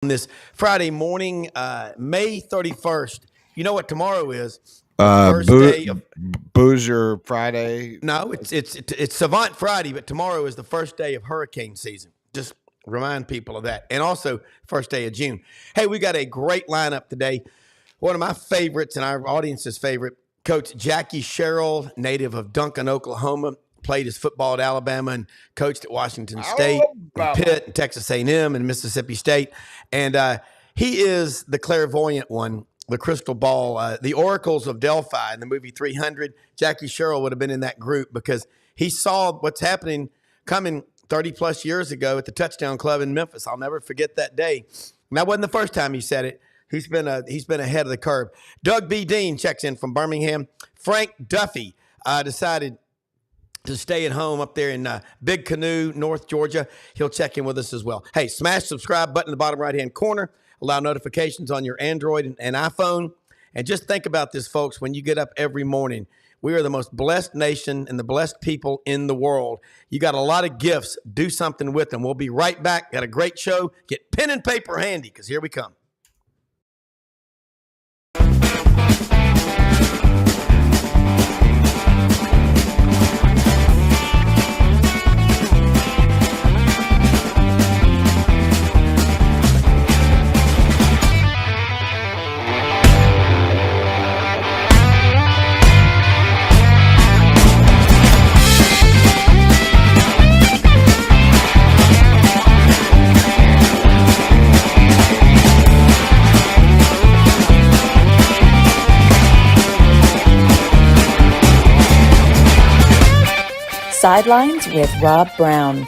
This Friday morning, May 31st. You know what tomorrow is? The first day of Boozer Friday. No, it's Savant Friday, but tomorrow is the first day of hurricane season. Just remind people of that. And also first day of June. Hey, we got a great lineup today. One of my favorites and our audience's favorite, Coach Jackie Sherrill, native of Duncan, Oklahoma. Played his football at Alabama and coached at Washington State, and Pitt, and Texas A&M, and Mississippi State. And he is the clairvoyant one, the crystal ball, the oracles of Delphi in the movie 300. Jackie Sherrill would have been in that group because he saw what's happening coming 30-plus years ago at the Touchdown Club in Memphis. I'll never forget that day. And that wasn't the first time he said it. He's been ahead of the curve. Doug B. Dean checks in from Birmingham. Frank Duffy decided to stay at home up there in Big Canoe, North Georgia. He'll check in with us as well. Hey, smash subscribe button in the bottom right-hand corner. Allow notifications on your Android and iPhone. And just think about this, folks, when you get up every morning. We are the most blessed nation and the blessed people in the world. You got a lot of gifts. Do something with them. We'll be right back. Got a great show. Get pen and paper handy because here we come. Sidelines with Rob Browne.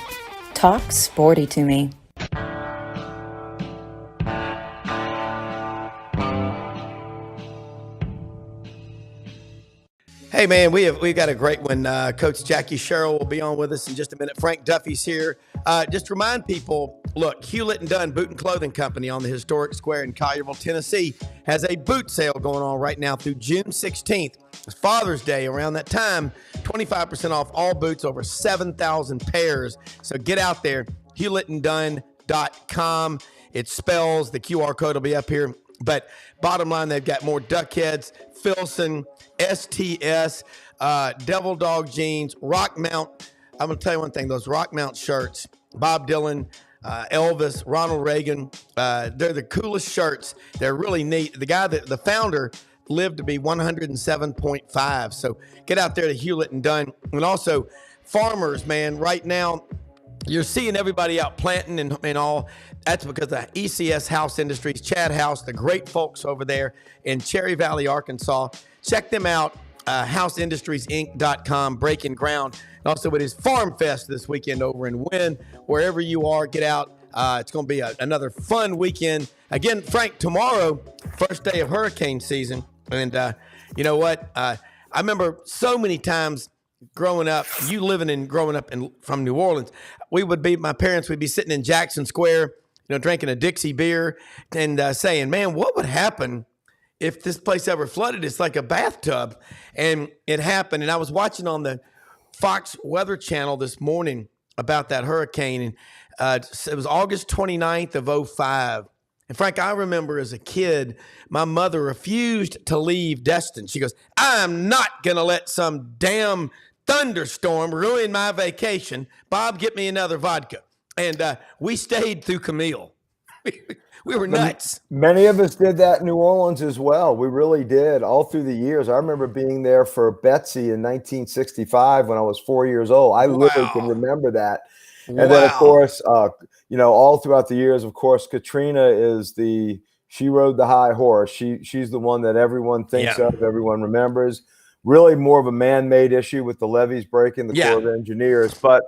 Talk sporty to me. Hey, man, we got a great one. Coach Jackie Sherrill will be on with us in just a minute. Frank Duffy's here. Just remind people, look, Hewlett and Dunn Boot and Clothing Company on the historic square in Collierville, Tennessee, has a boot sale going on right now through June 16th. It's Father's Day around that time. 25% off all boots, over 7,000 pairs. So get out there, hewlettanddunn.com. It spells, the QR code will be up here. But bottom line, they've got more Duckheads, Filson, STS, Devil Dog jeans, Rock Mount. I'm going to tell you one thing, those Rock Mount shirts, Bob Dylan, Elvis, Ronald Reagan, they're the coolest shirts. They're really neat. The founder lived to be 107.5. So get out there to Hewlett and Dunn. And also farmers, man, right now you're seeing everybody out planting and all. That's because of ECS House Industries, Chad House, the great folks over there in Cherry Valley, Arkansas. Check them out, houseindustriesinc.com, breaking ground. And also with his Farm Fest this weekend over in Wynn. Wherever you are, get out. It's going to be another fun weekend. Again, Frank, tomorrow, first day of hurricane season. And you know what? I remember so many times growing up from New Orleans, my parents would be sitting in Jackson Square, drinking a Dixie beer and saying, man, what would happen if this place ever flooded? It's like a bathtub. And it happened. And I was watching on the Fox Weather Channel this morning about that hurricane. And it was August 29th of 2005. And Frank, I remember as a kid, my mother refused to leave Destin. She goes, I'm not going to let some damn thunderstorm ruin my vacation. Bob, get me another vodka. And we stayed through Camille. We were nuts. Many of us did that in New Orleans as well. We really did all through the years. I remember being there for Betsy in 1965 when I was 4 years old. I literally can remember that. And then, of course, all throughout the years, of course, Katrina she rode the high horse. She's the one that everyone thinks of, everyone remembers. Really more of a man-made issue with the levees breaking, the Corps of Engineers. But,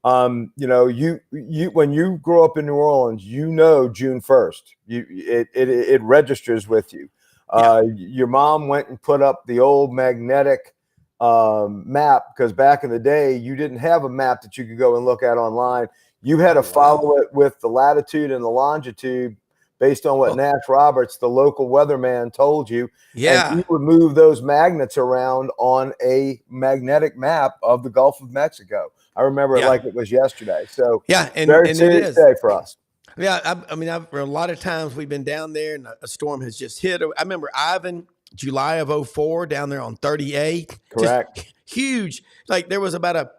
you when you grow up in New Orleans, June 1st, it registers with you. Your mom went and put up the old magnetic map, because back in the day, you didn't have a map that you could go and look at online. You had to follow it with the latitude and the longitude based on what Nash Roberts, the local weatherman, told you. Yeah. And you would move those magnets around on a magnetic map of the Gulf of Mexico. I remember it like it was yesterday. So and very it serious is. day for us. Yeah, I mean, a lot of times we've been down there and a storm has just hit. I remember Ivan, July of '04, down there on 38. Correct. Just huge. Like there was about a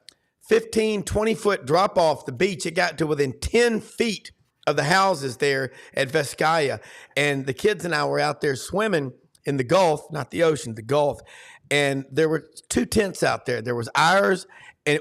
15, 20-foot drop off the beach. It got to within 10 feet of the houses there at Vizcaya. And the kids and I were out there swimming in the Gulf, not the ocean, the Gulf. And there were 2 tents out there. There was ours, and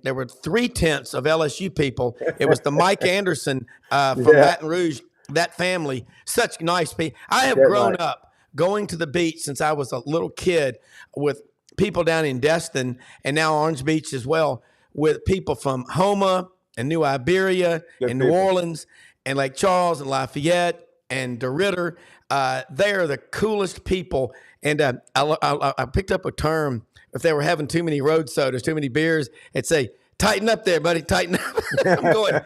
there were 3 tents of LSU people. It was the Mike Anderson from Baton Rouge, that family. Such nice people. I have grown up going to the beach since I was a little kid with people down in Destin and now Orange Beach as well, with people from Homa and New Iberia and New Orleans and Lake Charles and Lafayette and DeRidder. They are the coolest people. And I picked up a term. If they were having too many road sodas, too many beers, it'd say, "Tighten up there, buddy, tighten up." I'm going.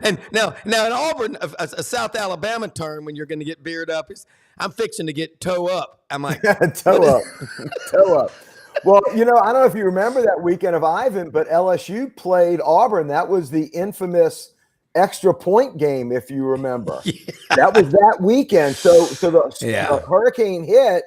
And now in Auburn, a South Alabama term when you're going to get beard up is, "I'm fixing to get toe up." I'm like, toe up, toe up. Well, I don't know if you remember that weekend of Ivan, but LSU played Auburn. That was the infamous extra point game, if you remember. Yeah. That was that weekend. So the hurricane hit,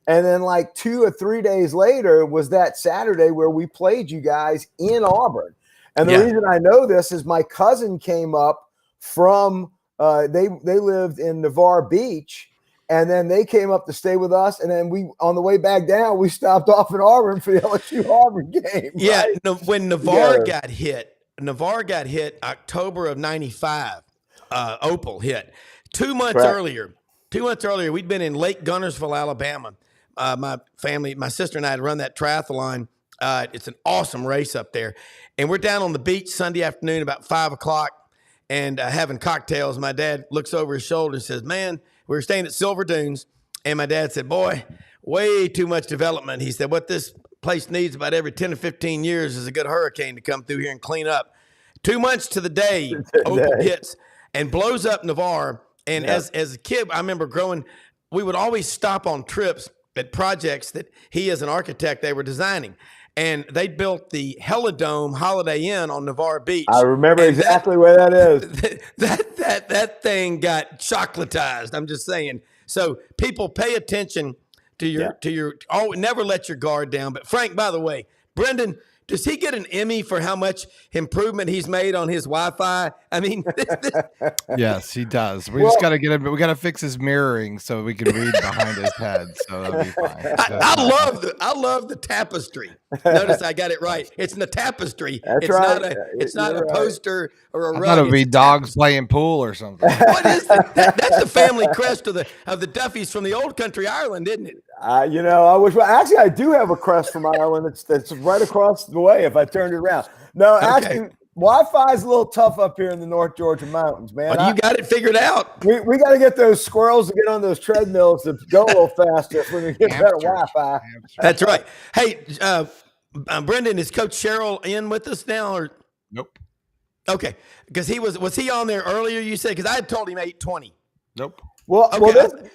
and then like 2 or 3 days later was that Saturday where we played you guys in Auburn. And the reason I know this is my cousin came up from they lived in Navarre Beach, and then they came up to stay with us. And then on the way back down, we stopped off in Auburn for the LSU Auburn game. Yeah, right? When Navarre got hit October of '95. Opal hit 2 months earlier. 2 months earlier, we'd been in Lake Gunnersville, Alabama. My family, my sister and I had run that triathlon. It's an awesome race up there. And we're down on the beach Sunday afternoon about 5 o'clock and having cocktails. My dad looks over his shoulder and says, "Man," we were staying at Silver Dunes. And my dad said, "Boy, way too much development." He said, "What this place needs about every 10 to 15 years is a good hurricane to come through here and clean up." 2 months to the day, Opal hits and blows up Navarre. And as a kid, I remember we would always stop on trips at projects that he, as an architect, they were designing. And they built the Helidome Holiday Inn on Navarre Beach. I remember exactly where that is. That thing got chocolatized. I'm just saying. So people pay attention to your never let your guard down. But Frank, by the way, Brenden, does he get an Emmy for how much improvement he's made on his Wi-Fi? I mean, yes, he does. We just got to get him. We got to fix his mirroring so we can read behind his head. So that'll be fine. I love the tapestry. Notice I got it right. It's in the tapestry. It's not a poster or a rug. I thought it would be dogs playing pool or something. What is that? That's the family crest of the Duffys from the old country Ireland, isn't it? I wish. Well, actually, I do have a crest from Ireland. It's right across the way if I turned it around. No, actually, Wi-Fi is a little tough up here in the North Georgia mountains, man. Well, you got it figured out. We got to get those squirrels to get on those treadmills to go a little faster when we get better Wi-Fi. That's right. Hey, Brenden, is Coach Sherrill in with us now? Or nope. Okay, because was he on there earlier? You said, because I had told him 8:20. Nope. Well, okay.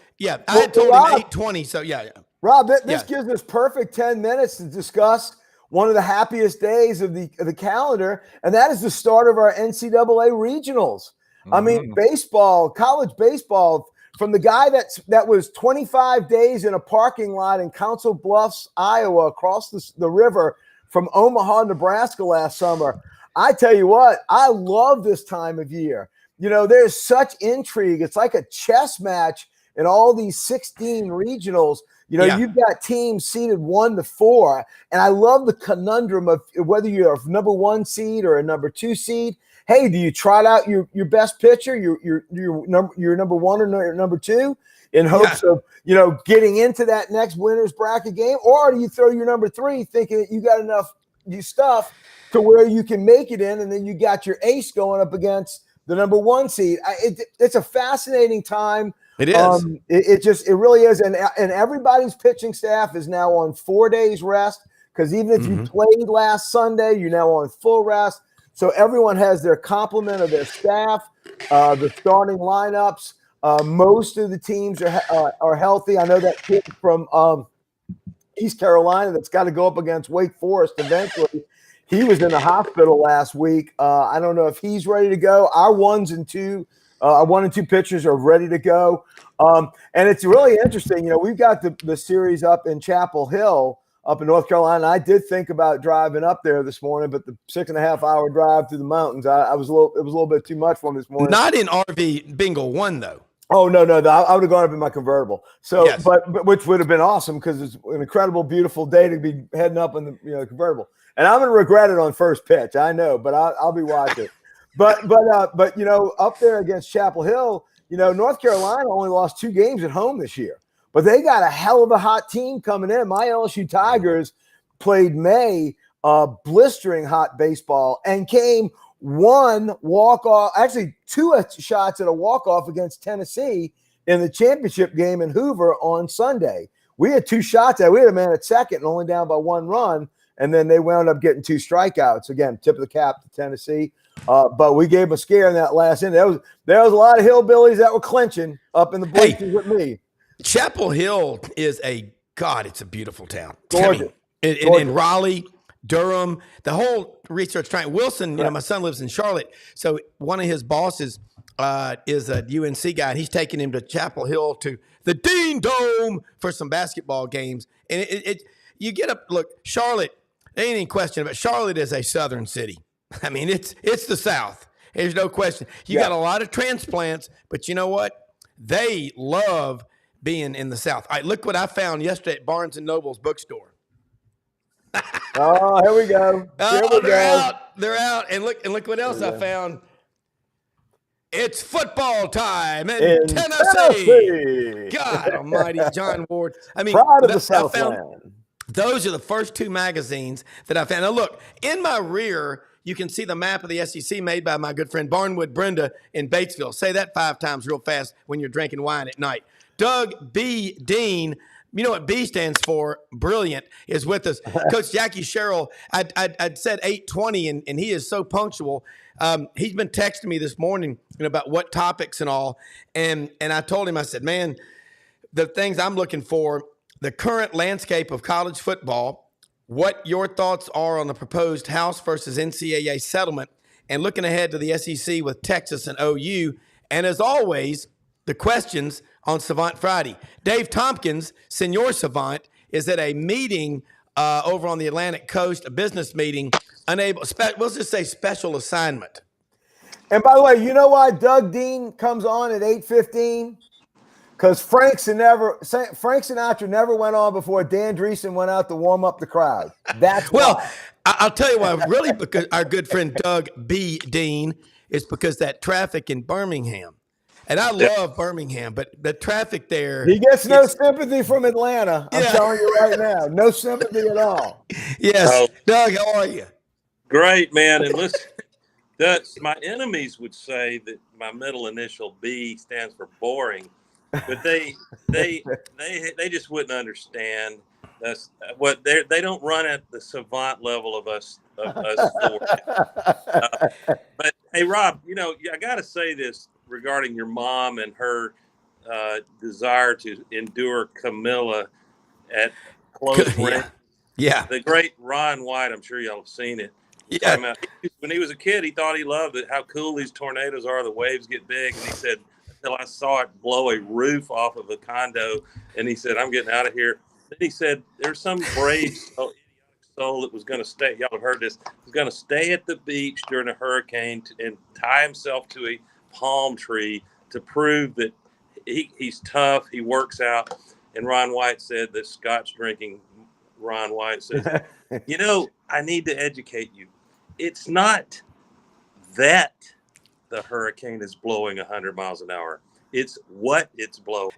I had told him 8:20. So yeah. Rob, this gives us perfect 10 minutes to discuss one of the happiest days of the calendar, and that is the start of our NCAA regionals. Mm-hmm. I mean, baseball, college baseball, from the guy that was 25 days in a parking lot in Council Bluffs, Iowa, across the river from Omaha, Nebraska last summer. I tell you what, I love this time of year. There's such intrigue. It's like a chess match in all these 16 regionals. You've got teams seeded 1 to 4, and I love the conundrum of whether you're a number 1 seed or a number 2 seed. Hey, do you trot out your best pitcher, your number 1 or number 2, in hopes of getting into that next winner's bracket game, or do you throw your number 3 thinking that you got enough stuff to where you can make it in, and then you got your ace going up against the number 1 seed? It's a fascinating time. It is. It really is. And everybody's pitching staff is now on 4 days rest, because even if you played last Sunday, you're now on full rest. So everyone has their complement of their staff, the starting lineups. Most of the teams are healthy. I know that kid from East Carolina that's got to go up against Wake Forest eventually. He was in the hospital last week. I don't know if he's ready to go. Our 1 and 2 pitchers are ready to go. And it's really interesting. We've got the series up in Chapel Hill up in North Carolina. I did think about driving up there this morning, but the 6.5-hour drive through the mountains, it was a little bit too much for me this morning. Not in RV Bingo 1, though. Oh, no. I would have gone up in my convertible. So, yes. but which would have been awesome because it's an incredible, beautiful day to be heading up in the convertible. And I'm going to regret it on first pitch. I know, but I'll be watching. But up there against Chapel Hill, North Carolina only lost 2 games at home this year, but they got a hell of a hot team coming in. My LSU Tigers played blistering hot baseball and came 1 walk-off, actually 2 shots at a walk-off against Tennessee in the championship game in Hoover on Sunday. We had 2 shots there. We had a man at second and only down by 1 run, and then they wound up getting 2 strikeouts. Again, tip of the cap to Tennessee. But we gave them a scare in that last inning. There was a lot of hillbillies that were clinching up in the bleachers with me. Chapel Hill is it's a beautiful town. Gorgeous. In Raleigh, Durham, the whole research triangle. Wilson, my son lives in Charlotte. So one of his bosses is a UNC guy, and he's taking him to Chapel Hill to the Dean Dome for some basketball games. And you get up, look, Charlotte, there ain't any question about it. Charlotte is a southern city. I mean, it's the South. There's no question. You got a lot of transplants, but you know what? They love being in the South. All right, look what I found yesterday at Barnes & Noble's bookstore. Oh, here we go. They're out. And look what else I found. It's football time in Tennessee. God almighty, John Ward. I mean, proud of the Southland. Those are the first 2 magazines that I found. Now, look, in my rear, you can see the map of the SEC made by my good friend Barnwood Brenda in Batesville. Say that 5 times real fast when you're drinking wine at night. Doug B. Dean, you know what B stands for? Brilliant, is with us. Coach Jackie Sherrill, I'd said 8:20, and he is so punctual. He's been texting me this morning about what topics and all. And I told him, I said, man, the things I'm looking for, the current landscape of college football, what your thoughts are on the proposed House versus NCAA settlement, and looking ahead to the SEC with Texas and OU. And as always, the questions on Savant Friday. Dave Tompkins, Senior Savant, is at a meeting over on the Atlantic Coast, a business meeting, let's just say special assignment. And by the way, you know why Doug Dean comes on at 8:15? Because Frank Sinatra never went on before Dan Dreesen went out to warm up the crowd. That's why. I'll tell you why. Really, because our good friend Doug B. Dean is because that traffic in Birmingham. And I love Birmingham, but the traffic there. He gets no sympathy from Atlanta. I'm telling you right now. No sympathy at all. Yes. Doug, how are you? Great, man. And listen, my enemies would say that my middle initial B stands for boring. But they just wouldn't understand. That's what they don't run at the savant level of us four. But hey, Rob, I got to say this regarding your mom and her desire to endure Camilla at close range. Yeah. The great Ron White, I'm sure y'all have seen it. Yeah. When he was a kid, he thought he loved it, how cool these tornadoes are. The waves get big. And he said, until I saw it blow a roof off of a condo. And he said, I'm getting out of here. Then he said, there's some brave soul that was going to stay. Y'all have heard this. Was going to stay at the beach during a hurricane and tie himself to a palm tree to prove that he's tough. He works out. And Ron White said that Scotch drinking Ron White says, I need to educate you. It's not that the hurricane is blowing 100 miles an hour. It's what it's blowing.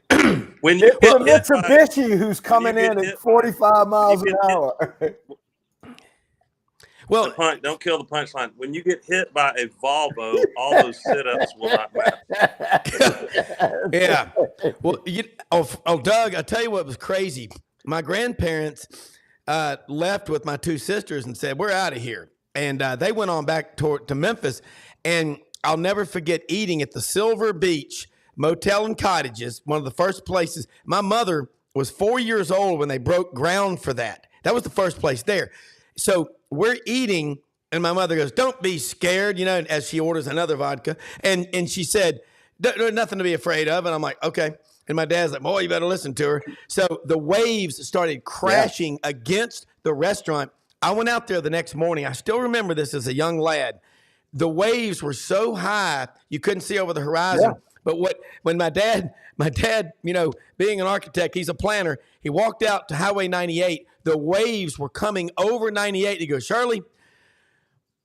When you it's a Mitsubishi who's coming in at 45 miles an hour. Well, don't kill the punchline. When you get hit by a Volvo, all those sit-ups will not matter. Yeah. Well, Doug, I'll tell you what was crazy. My grandparents left with my 2 sisters and said, we're out of here. And they went on back to Memphis. And I'll never forget eating at the Silver Beach Motel and Cottages, one of the first places. My mother was 4 years old when they broke ground for that. That was the first place there. So we're eating, and my mother goes, "Don't be scared," as she orders another vodka. And she said, "There's nothing to be afraid of." And I'm like, "Okay." And my dad's like, "Boy, you better listen to her." So the waves started crashing against the restaurant. I went out there the next morning. I still remember this as a young lad. The waves were so high you couldn't see over the horizon. Yeah. But when my dad, being an architect, he's a planner. He walked out to Highway 98. The waves were coming over 98. He goes, "Shirley,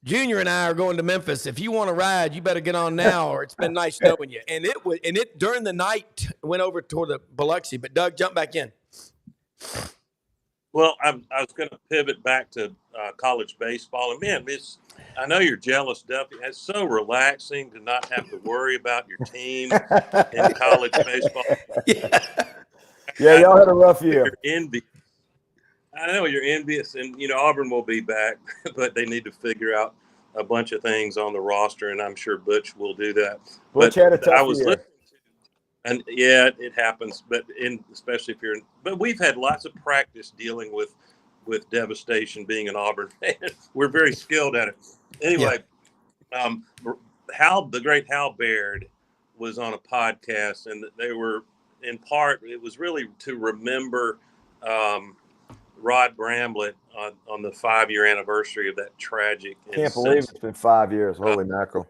Junior and I are going to Memphis. If you want to ride, you better get on now, or it's been nice knowing you." And it during the night went over toward the Biloxi. But Doug, jump back in. Well, I was going to pivot back to college baseball, and man, I know you're jealous, Duffy. It's so relaxing to not have to worry about your team in college baseball. Yeah, y'all had a rough year. You're envious. I know you're envious, and Auburn will be back, but they need to figure out a bunch of things on the roster, and I'm sure Butch will do that. Butch had a tough year. Listening to, and yeah, it happens, but especially if but we've had lots of practice dealing with devastation. Being an Auburn fan, we're very skilled at it. Anyway, the great Hal Baird was on a podcast, and they were in part. It was really to remember Rod Bramblett on the 5-year anniversary of that tragic. Can't believe it's been 5 years. Holy mackerel!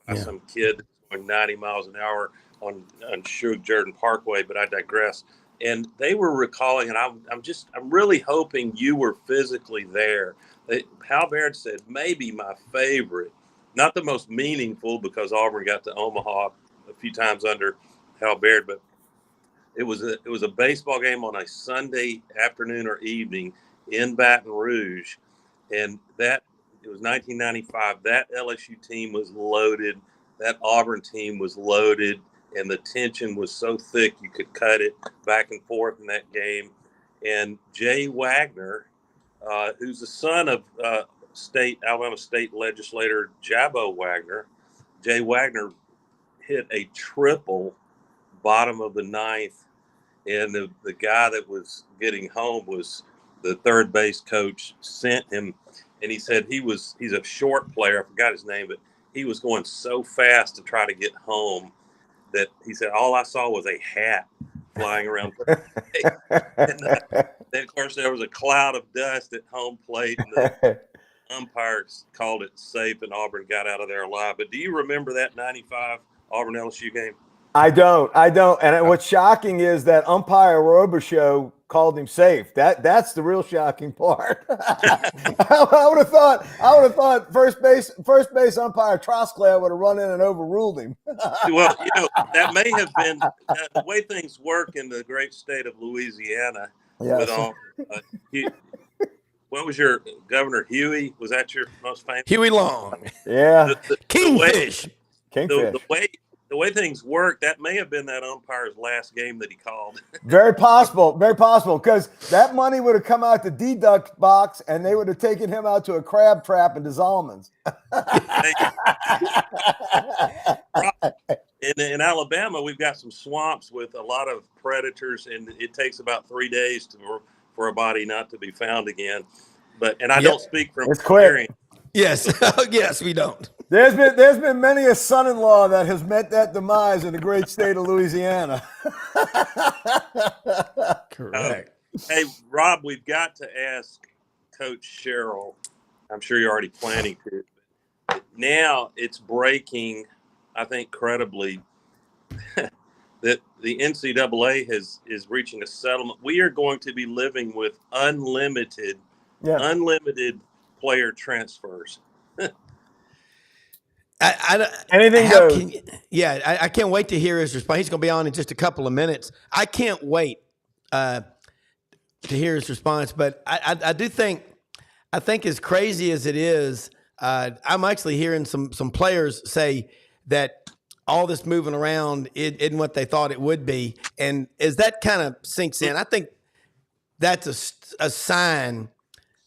By some kid going 90 miles an hour on Shug Jordan Parkway, but I digress. And they were recalling, and I'm really hoping you were physically there. Hal Baird said maybe my favorite, not the most meaningful, because Auburn got to Omaha a few times under Hal Baird, but it was a baseball game on a Sunday afternoon or evening in Baton Rouge, and it was 1995. That LSU team was loaded. That Auburn team was loaded, and the tension was so thick you could cut it back and forth in that game. And Jay Wagner, who's the son of Alabama State legislator Jabbo Wagner, Jay Wagner hit a triple bottom of the ninth, and the guy that was getting home was the third base coach. Sent him, and he said he's a short player. I forgot his name, but he was going so fast to try to get home that he said all I saw was a hat flying around. And then, of course, there was a cloud of dust at home plate, and the umpires called it safe, and Auburn got out of there alive. But do you remember that 95 Auburn LSU game? I don't. And what's shocking is that umpire Robichaux called him safe. That's the real shocking part. I would have thought first base umpire Trosclair would have run in and overruled him. Well, that may have been the way things work in the great state of Louisiana. Yes. What was your governor, Huey? Was that your most famous? Huey Long. Yeah. Kingfish. The way things work, that may have been that umpire's last game that he called. Very possible, because that money would have come out the deduct box, and they would have taken him out to a crab trap in Almonds. In Alabama, we've got some swamps with a lot of predators, and it takes about 3 days for a body not to be found again. I don't speak from experience. Yes, yes, we don't. There's been many a son-in-law that has met that demise in the great state of Louisiana. Correct. Hey, Rob, we've got to ask Coach Sherrill. I'm sure you're already planning to. Now it's breaking, I think, credibly, that the NCAA is reaching a settlement. We are going to be living with unlimited player transfers. Anything goes. I can't wait to hear his response. He's going to be on in just a couple of minutes. I can't wait to hear his response. But I do think, as crazy as it is, I'm actually hearing some players say that all this moving around isn't what they thought it would be. And as that kind of sinks in, I think that's a sign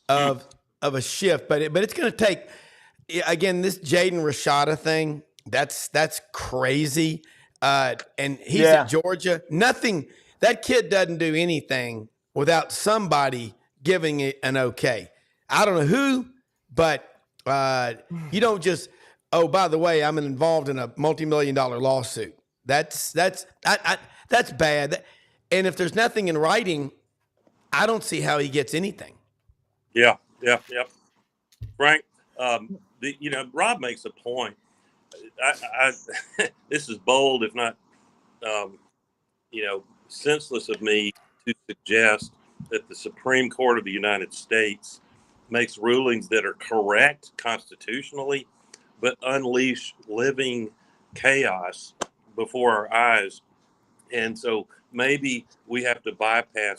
of a shift. But it's going to take. Again, this Jaden Rashada thing, that's crazy. And he's at Georgia. Nothing, that kid doesn't do anything without somebody giving it an okay. I don't know who but you don't just, oh, by the way, I'm involved in a multi-million-dollar lawsuit. That's bad. And if there's nothing in writing, I don't see how he gets anything. Yeah. Frank, Rob makes a point. This is bold, if not, senseless of me to suggest that the Supreme Court of the United States makes rulings that are correct constitutionally, but unleash living chaos before our eyes. And so maybe we have to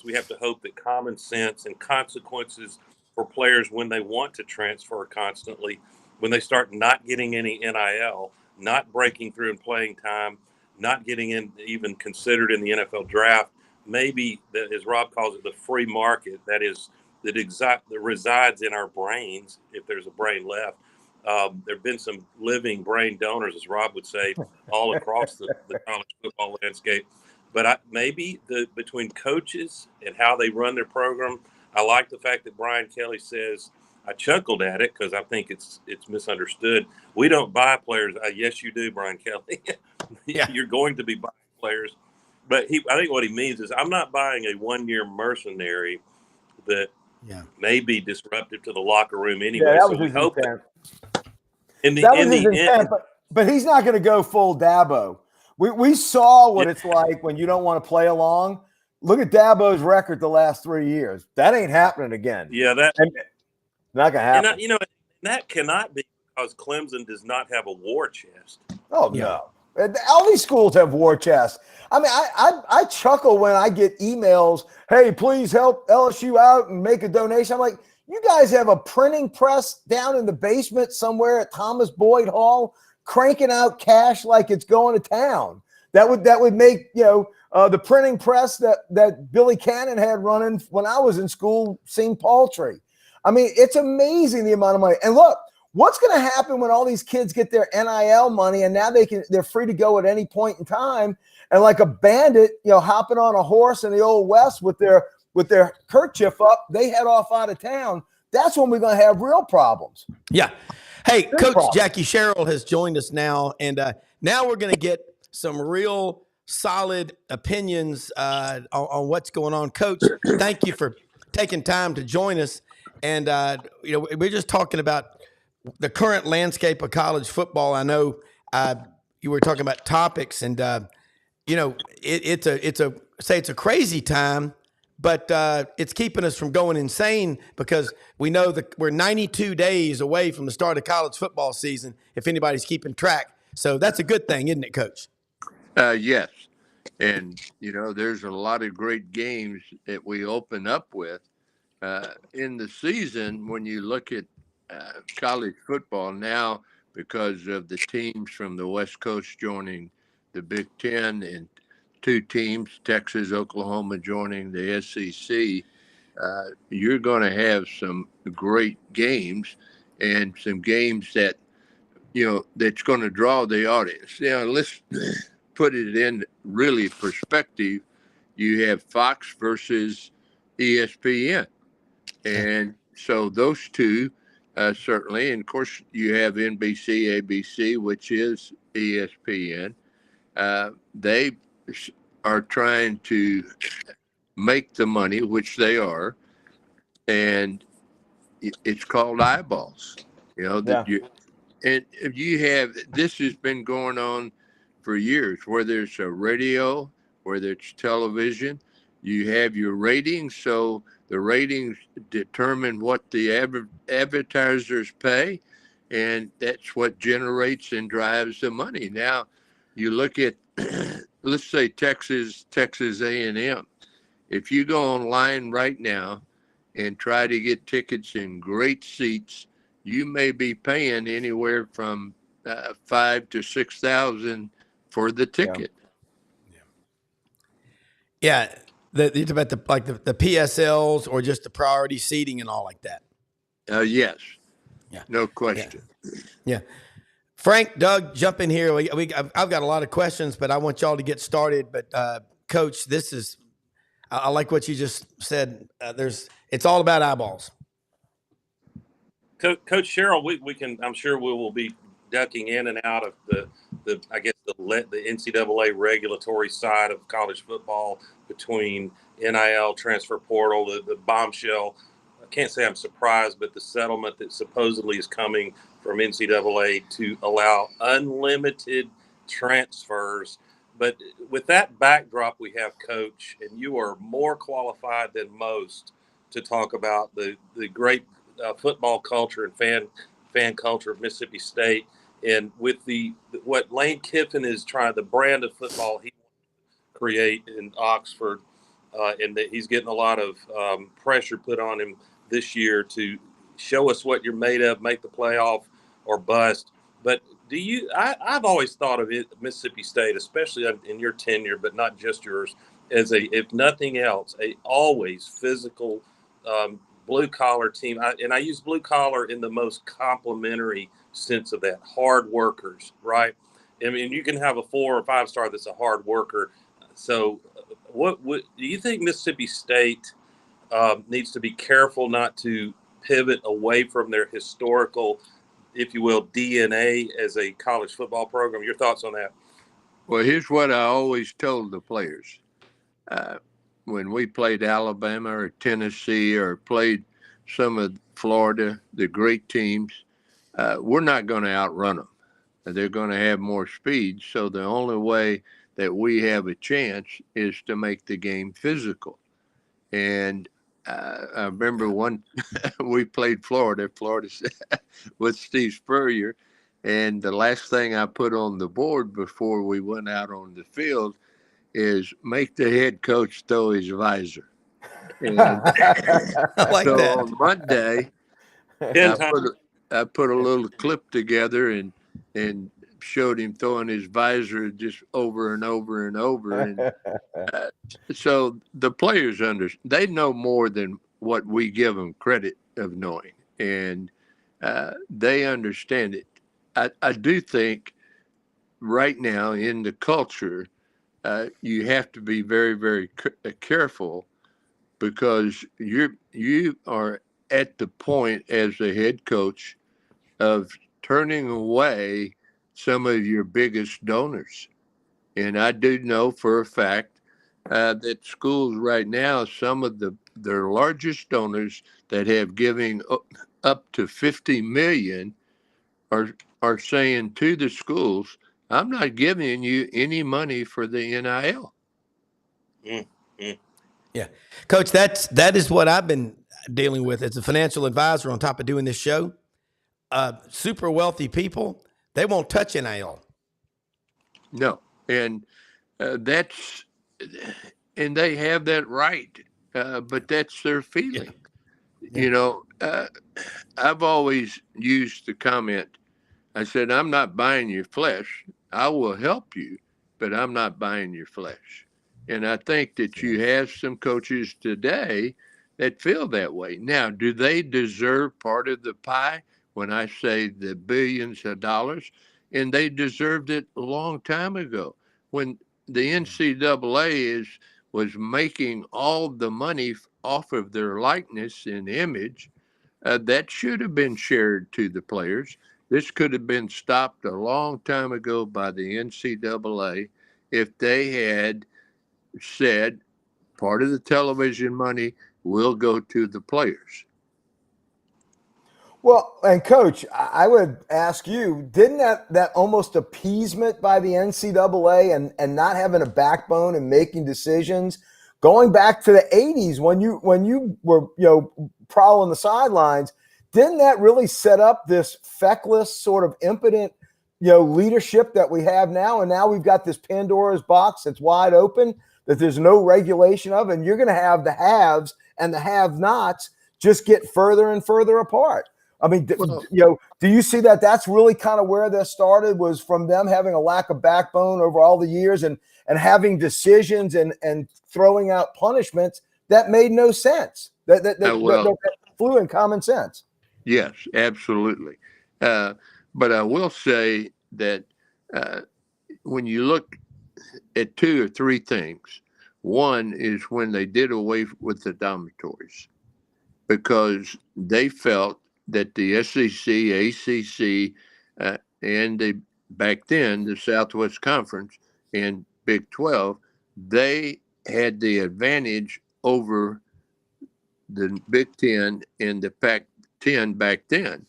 we have to hope that common sense and consequences for players when they want to transfer constantly, when they start not getting any NIL, not breaking through in playing time, not getting in even considered in the NFL draft, maybe that, as Rob calls it, the free market, that resides in our brains, if there's a brain left. There have been some living brain donors, as Rob would say, all across the college football landscape. But maybe between coaches and how they run their program, I like the fact that Brian Kelly says, I chuckled at it because I think it's misunderstood. We don't buy players. Yes, you do, Brian Kelly. Yeah. You're going to be buying players. But I think what he means is I'm not buying a one-year mercenary that may be disruptive to the locker room anyway. Yeah, that so was we his hope intent. that was his intent, but he's not going to go full Dabo. We saw what it's like when you don't want to play along. Look at Dabo's record the last 3 years. That ain't happening again. Yeah, not going to happen. And that cannot be because Clemson does not have a war chest. Oh, no. All these schools have war chests. I mean, I chuckle when I get emails, hey, please help LSU out and make a donation. I'm like, you guys have a printing press down in the basement somewhere at Thomas Boyd Hall cranking out cash like it's going to town. That would make, the printing press that Billy Cannon had running when I was in school seem paltry. I mean, it's amazing the amount of money. And look, what's going to happen when all these kids get their NIL money and now they're free to go at any point in time, and like a bandit, hopping on a horse in the old West with their kerchief up, they head off out of town. That's when we're going to have real problems. Yeah. Hey, Coach Jackie Sherrill has joined us now, and now we're going to get some real solid opinions on what's going on. Coach, thank you for taking time to join us. And, we're just talking about the current landscape of college football. I know you were talking about topics, and, it's a crazy time, but it's keeping us from going insane because we know that we're 92 days away from the start of college football season, if anybody's keeping track. So that's a good thing, isn't it, Coach? Yes. And, there's a lot of great games that we open up with. In the season, when you look at college football now, because of the teams from the West Coast joining the Big Ten and two teams, Texas, Oklahoma, joining the SEC, you're going to have some great games and some games that, that's going to draw the audience. Let's put it in really perspective. You have Fox versus ESPN. And so those two, certainly, and of course you have NBC, ABC, which is ESPN. They are trying to make the money, which they are, and it's called eyeballs. And you have, this has been going on for years, whether it's a radio, whether it's television, you have your ratings. So the ratings determine what the advertisers pay, and that's what generates and drives the money. Now, you look at, let's say Texas A&M. If you go online right now and try to get tickets in great seats, you may be paying anywhere from $5,000 to $6,000 for the ticket. Yeah. It's about the PSLs or just the priority seating and all like that. Yes. Yeah. No question. Yeah. Frank, Doug, jump in here. I've got a lot of questions, but I want y'all to get started. But Coach, I like what you just said. It's all about eyeballs. Coach Sherrill, we can. I'm sure we will be ducking in and out of the I guess the NCAA regulatory side of college football between NIL, transfer portal, the bombshell. I can't say I'm surprised, but the settlement that supposedly is coming from NCAA to allow unlimited transfers. But with that backdrop, we have, Coach, and you are more qualified than most to talk about the great football culture and fan culture of Mississippi State, and with what Lane Kiffin is trying, the brand of football he create in Oxford, and that he's getting a lot of pressure put on him this year to show us what you're made of, make the playoff or bust. But do you? I've always thought of it, Mississippi State, especially in your tenure, but not just yours, as if nothing else, a always physical, blue collar team. And I use blue collar in the most complimentary sense of that. Hard workers, right? I mean, you can have a 4 or 5 star that's a hard worker. So, what do you think Mississippi State needs to be careful not to pivot away from their historical, if you will, DNA as a college football program? Your thoughts on that? Well, here's what I always told the players. When we played Alabama or Tennessee or played some of Florida, the great teams, we're not going to outrun them. They're going to have more speed. So the only way that we have a chance is to make the game physical. And I remember we played Florida with Steve Spurrier. And the last thing I put on the board before we went out on the field is make the head coach throw his visor. And I like so that. on Monday, I put a little clip together and showed him throwing his visor just over and over and over. And so the players they know more than what we give them credit of knowing, and they understand it. I do think right now in the culture, you have to be very, very careful, because you are at the point as a head coach of turning away some of your biggest donors. And I do know for a fact that schools right now, some of their largest donors that have giving up to 50 million are saying to the schools, I'm not giving you any money for the NIL. Yeah, Coach, that is what I've been dealing with as a financial advisor. On top of doing this show, super wealthy people, they won't touch NIL. No, and that's and they have that right, but that's their feeling. Yeah. You know, I've always used the comment. I said, I'm not buying your flesh. I will help you, but I'm not buying your flesh. And I think that you have some coaches today that feel that way. Now, do they deserve part of the pie when I say the billions of dollars? And they deserved it a long time ago when the NCAA was making all the money off of their likeness and image. That should have been shared to the players. This could have been stopped a long time ago by the NCAA if they had said part of the television money will go to the players. Well, and Coach, I would ask you, didn't that almost appeasement by the NCAA and not having a backbone and making decisions, going back to the 80s when you were prowling the sidelines, didn't that really set up this feckless sort of impotent leadership that we have now? And now we've got this Pandora's box that's wide open that there's no regulation of, and you're going to have the haves and the have-nots just get further and further apart. I mean, do you see that that's really kind of where this started, was from them having a lack of backbone over all the years and having decisions and throwing out punishments that made no sense, that flew in common sense? Yes, absolutely. But I will say that when you look at 2 or 3 things, one is when they did away with the dormitories, because they felt that the SEC, ACC, and back then the Southwest Conference and Big 12, they had the advantage over the Big 10 and the Pac-10 back then.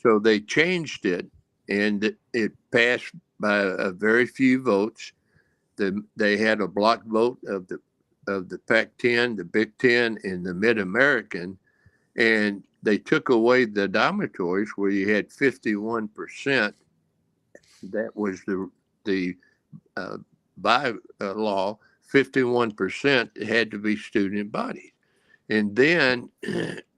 So they changed it, and it passed by a very few votes. They had a block vote of the Pac-10, the Big 10, and the Mid-American, and they took away the dormitories where you had 51%. That was the by law, 51% had to be student bodies. And then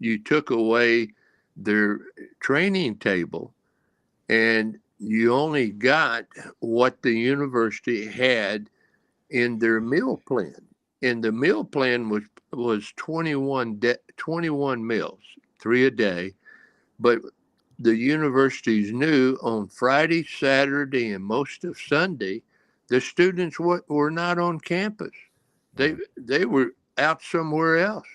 you took away their training table, and you only got what the university had in their meal plan. And the meal plan was 21 meals, 3 a day. But the universities knew on Friday, Saturday, and most of Sunday, the students were not on campus. They were out somewhere else.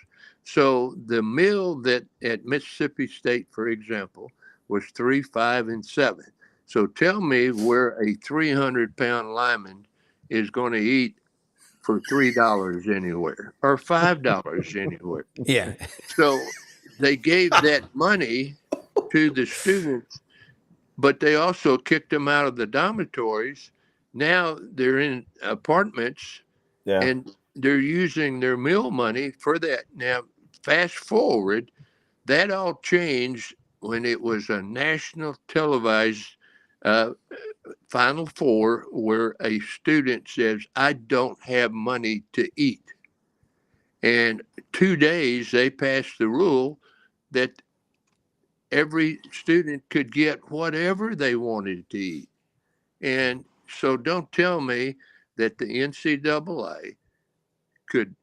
So the meal that at Mississippi State, for example, was 3, 5, and 7. So tell me where a 300-pound lineman is going to eat for $3 anywhere or $5 anywhere. Yeah. So they gave that money to the students, but they also kicked them out of the dormitories. Now they're in apartments, and they're using their meal money for that. Now, fast forward, that all changed when it was a national televised Final Four where a student says, I don't have money to eat. And 2 days they passed the rule that every student could get whatever they wanted to eat. And so don't tell me that the NCAA could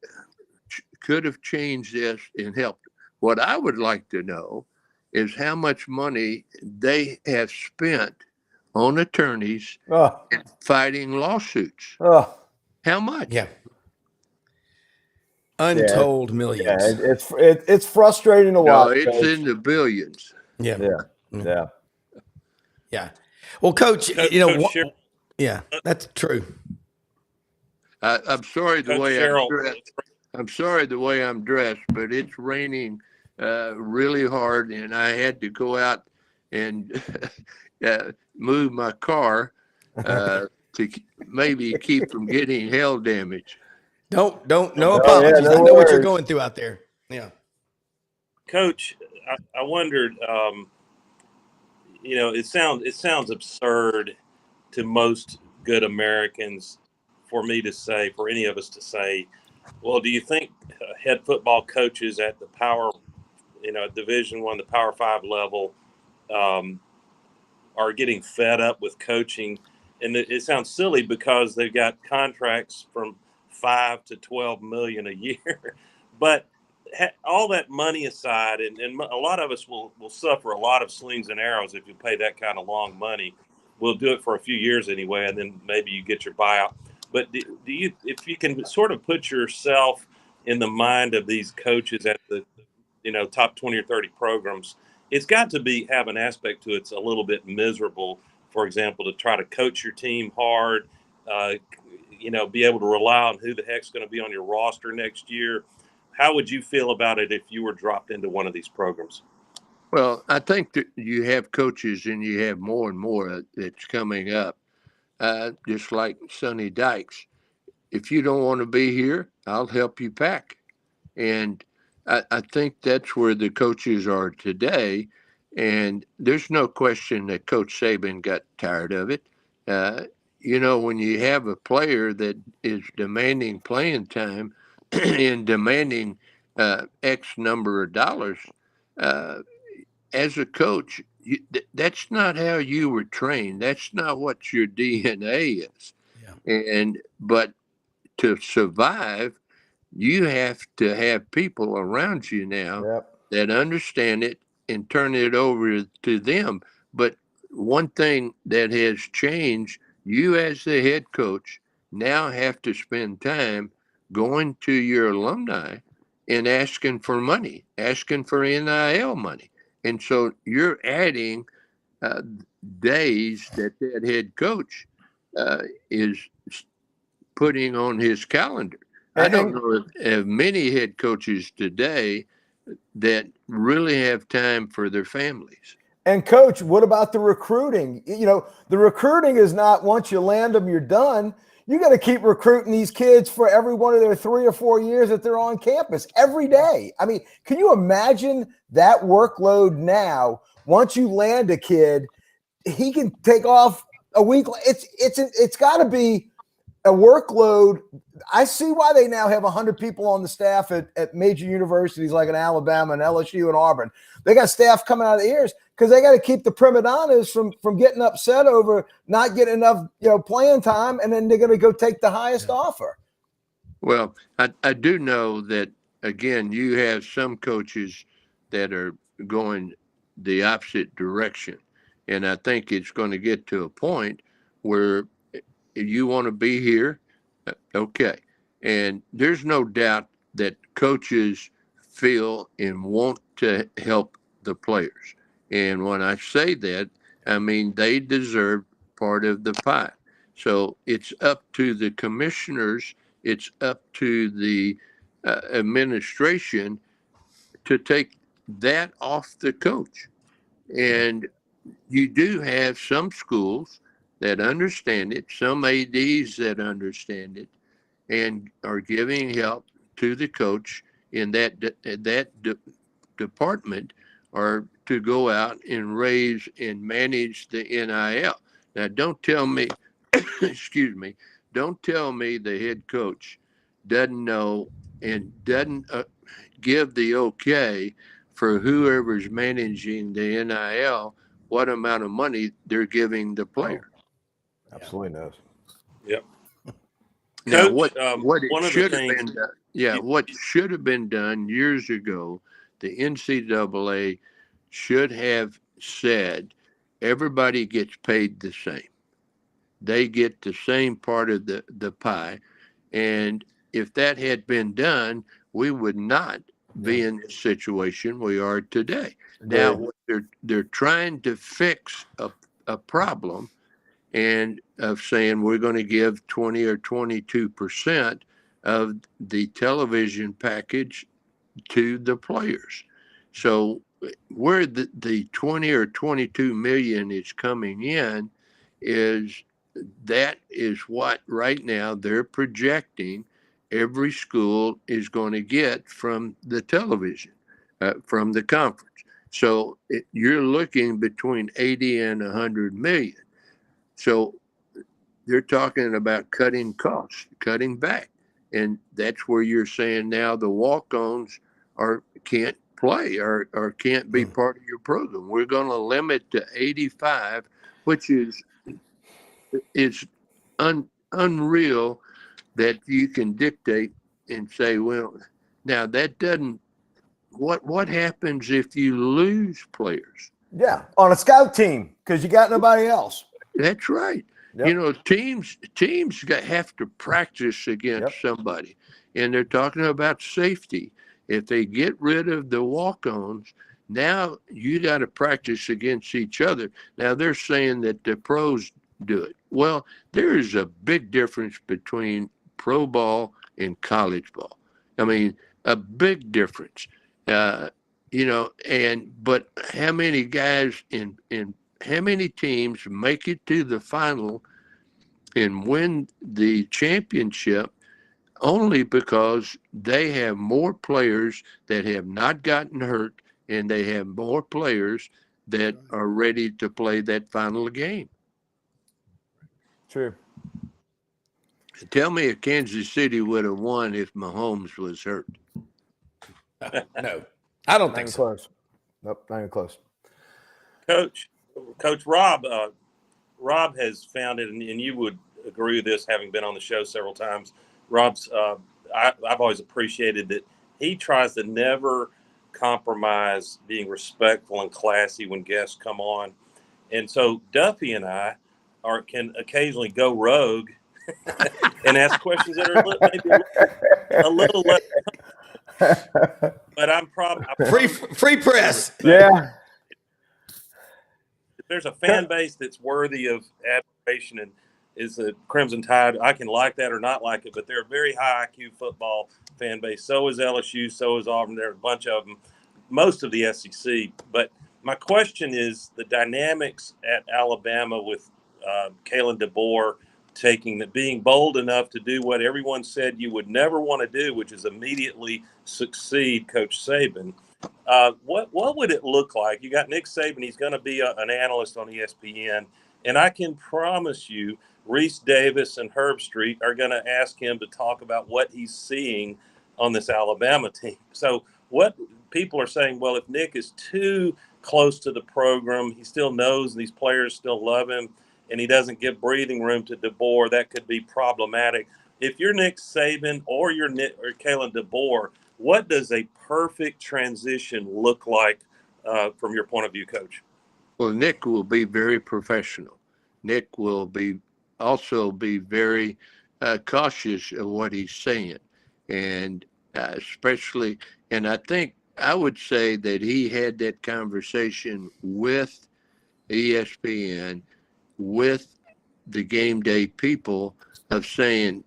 have changed this and helped. What I would like to know is how much money they have spent on attorneys and fighting lawsuits. How much? Yeah. Untold millions. Yeah, it's frustrating to watch. No, it's Coach. in the billions. Yeah. Yeah. Yeah. Well, Coach, Coach yeah, that's true. I'm sorry the Coach way Cheryl. I'm dressed. I'm sorry the way I'm dressed, but it's raining really hard, and I had to go out and move my car to maybe keep from getting hail damage. No apologies. no I know what you're worries. going through out there. Yeah. Coach, I wondered, it sounds absurd to most good Americans for any of us to say, well, do you think head football coaches at the power, Division I, the Power 5 level, are getting fed up with coaching? And it sounds silly because they've got contracts from $5 to $12 million a year, but all that money aside, and a lot of us will suffer a lot of slings and arrows if you pay that kind of long money. We'll do it for a few years anyway, and then maybe you get your buyout. But do you, if you can sort of put yourself in the mind of these coaches at the top 20 or 30 programs, it's got to have an aspect to it's a little bit miserable. For example, to try to coach your team hard, be able to rely on who the heck's going to be on your roster next year. How would you feel about it if you were dropped into one of these programs? Well, I think that you have coaches, and you have more and more that's coming up, just like Sonny Dykes. If you don't want to be here, I'll help you pack. And I think that's where the coaches are today. And there's no question that Coach Saban got tired of it. When you have a player that is demanding playing time and demanding X number of dollars, as a coach, that's not how you were trained. That's not what your DNA is. Yeah. But to survive, you have to have people around you now that understand it and turn it over to them. But one thing that has changed, you as the head coach now have to spend time going to your alumni and asking for money, asking for NIL money, And so you're adding days that head coach is putting on his calendar. I don't know if many head coaches today that really have time for their families. And coach, what about the recruiting? The recruiting is not once you land them, you're done. You got to keep recruiting these kids for every one of their 3 or 4 years that they're on campus every day. I mean, can you imagine that workload now? Once you land a kid, he can take off a week. It's got to be a workload. I see why they now have 100 people on the staff at major universities like in Alabama and LSU and Auburn. They got staff coming out of the ears because they got to keep the prima donnas from getting upset over not getting enough playing time, and then they're going to go take the highest offer. Well, I do know that, again, you have some coaches that are going the opposite direction. And I think it's going to get to a point where you want to be here. Okay. And there's no doubt that coaches feel and want to help the players. And when I say that, I mean they deserve part of the pie. So it's up to the commissioners, it's up to the administration to take that off the coach. And you do have some schools that understand it, some ADs that understand it, and are giving help to the coach in that department, or to go out and raise and manage the NIL. Now, don't tell me, excuse me, don't tell me the head coach doesn't know and doesn't give the okay for whoever's managing the NIL what amount of money they're giving the player. Absolutely knows. Yep. Now, Coach, what one it of the should have things, been done, what should have been done years ago, the NCAA should have said everybody gets paid the same. They get the same part of the pie. And if that had been done, we would not be in the situation we are today. Now, they're trying to fix a problem, and of saying we're going to give 20 or 22% of the television package to the players. So where the 20 or 22 million is coming in is what right now they're projecting every school is going to get from the television, from the conference. So you're looking between 80 and 100 million. So they're talking about cutting costs, cutting back. And that's where you're saying now the walk-ons can't play or can't be part of your program. We're going to limit to 85, which is unreal that you can dictate and say, well, now that doesn't, what happens if you lose players? Yeah, on a scout team because you got nobody else. That's right. Yep. Teams have to practice against somebody, and they're talking about safety. If they get rid of the walk-ons, now you got to practice against each other. Now they're saying that the pros do it. Well, there is a big difference between pro ball and college ball. I mean, a big difference. But how many guys in how many teams make it to the final and win the championship only because they have more players that have not gotten hurt, and they have more players that are ready to play that final game? True. Tell me if Kansas City would have won if Mahomes was hurt. No, I don't think so. Close. Nope, not even close. Coach Rob has found it, and you would agree with this, having been on the show several times. Rob's, I've always appreciated that he tries to never compromise being respectful and classy when guests come on. And so Duffy and I can occasionally go rogue and ask questions that are maybe a little less. But I'm probably free press. Yeah. there's a fan base that's worthy of admiration and is the Crimson Tide. I can like that or not like it, but they're a very high IQ football fan base. So is LSU, so is Auburn. There are a bunch of them, most of the SEC. But my question is the dynamics at Alabama with Kalen DeBoer being bold enough to do what everyone said you would never want to do, which is immediately succeed Coach Saban. What would it look like? You got Nick Saban. He's going to be an analyst on ESPN. And I can promise you, Reese Davis and Herb Street are going to ask him to talk about what he's seeing on this Alabama team. So what people are saying, well, if Nick is too close to the program, he still knows and these players still love him, and he doesn't give breathing room to DeBoer, that could be problematic. If you're Nick Saban or you're Kalen DeBoer, what does a perfect transition look like from your point of view, Coach? Well, Nick will be very professional. Nick will also be very cautious of what he's saying, and especially, and I think I would say that he had that conversation with ESPN, with the game day people, of saying,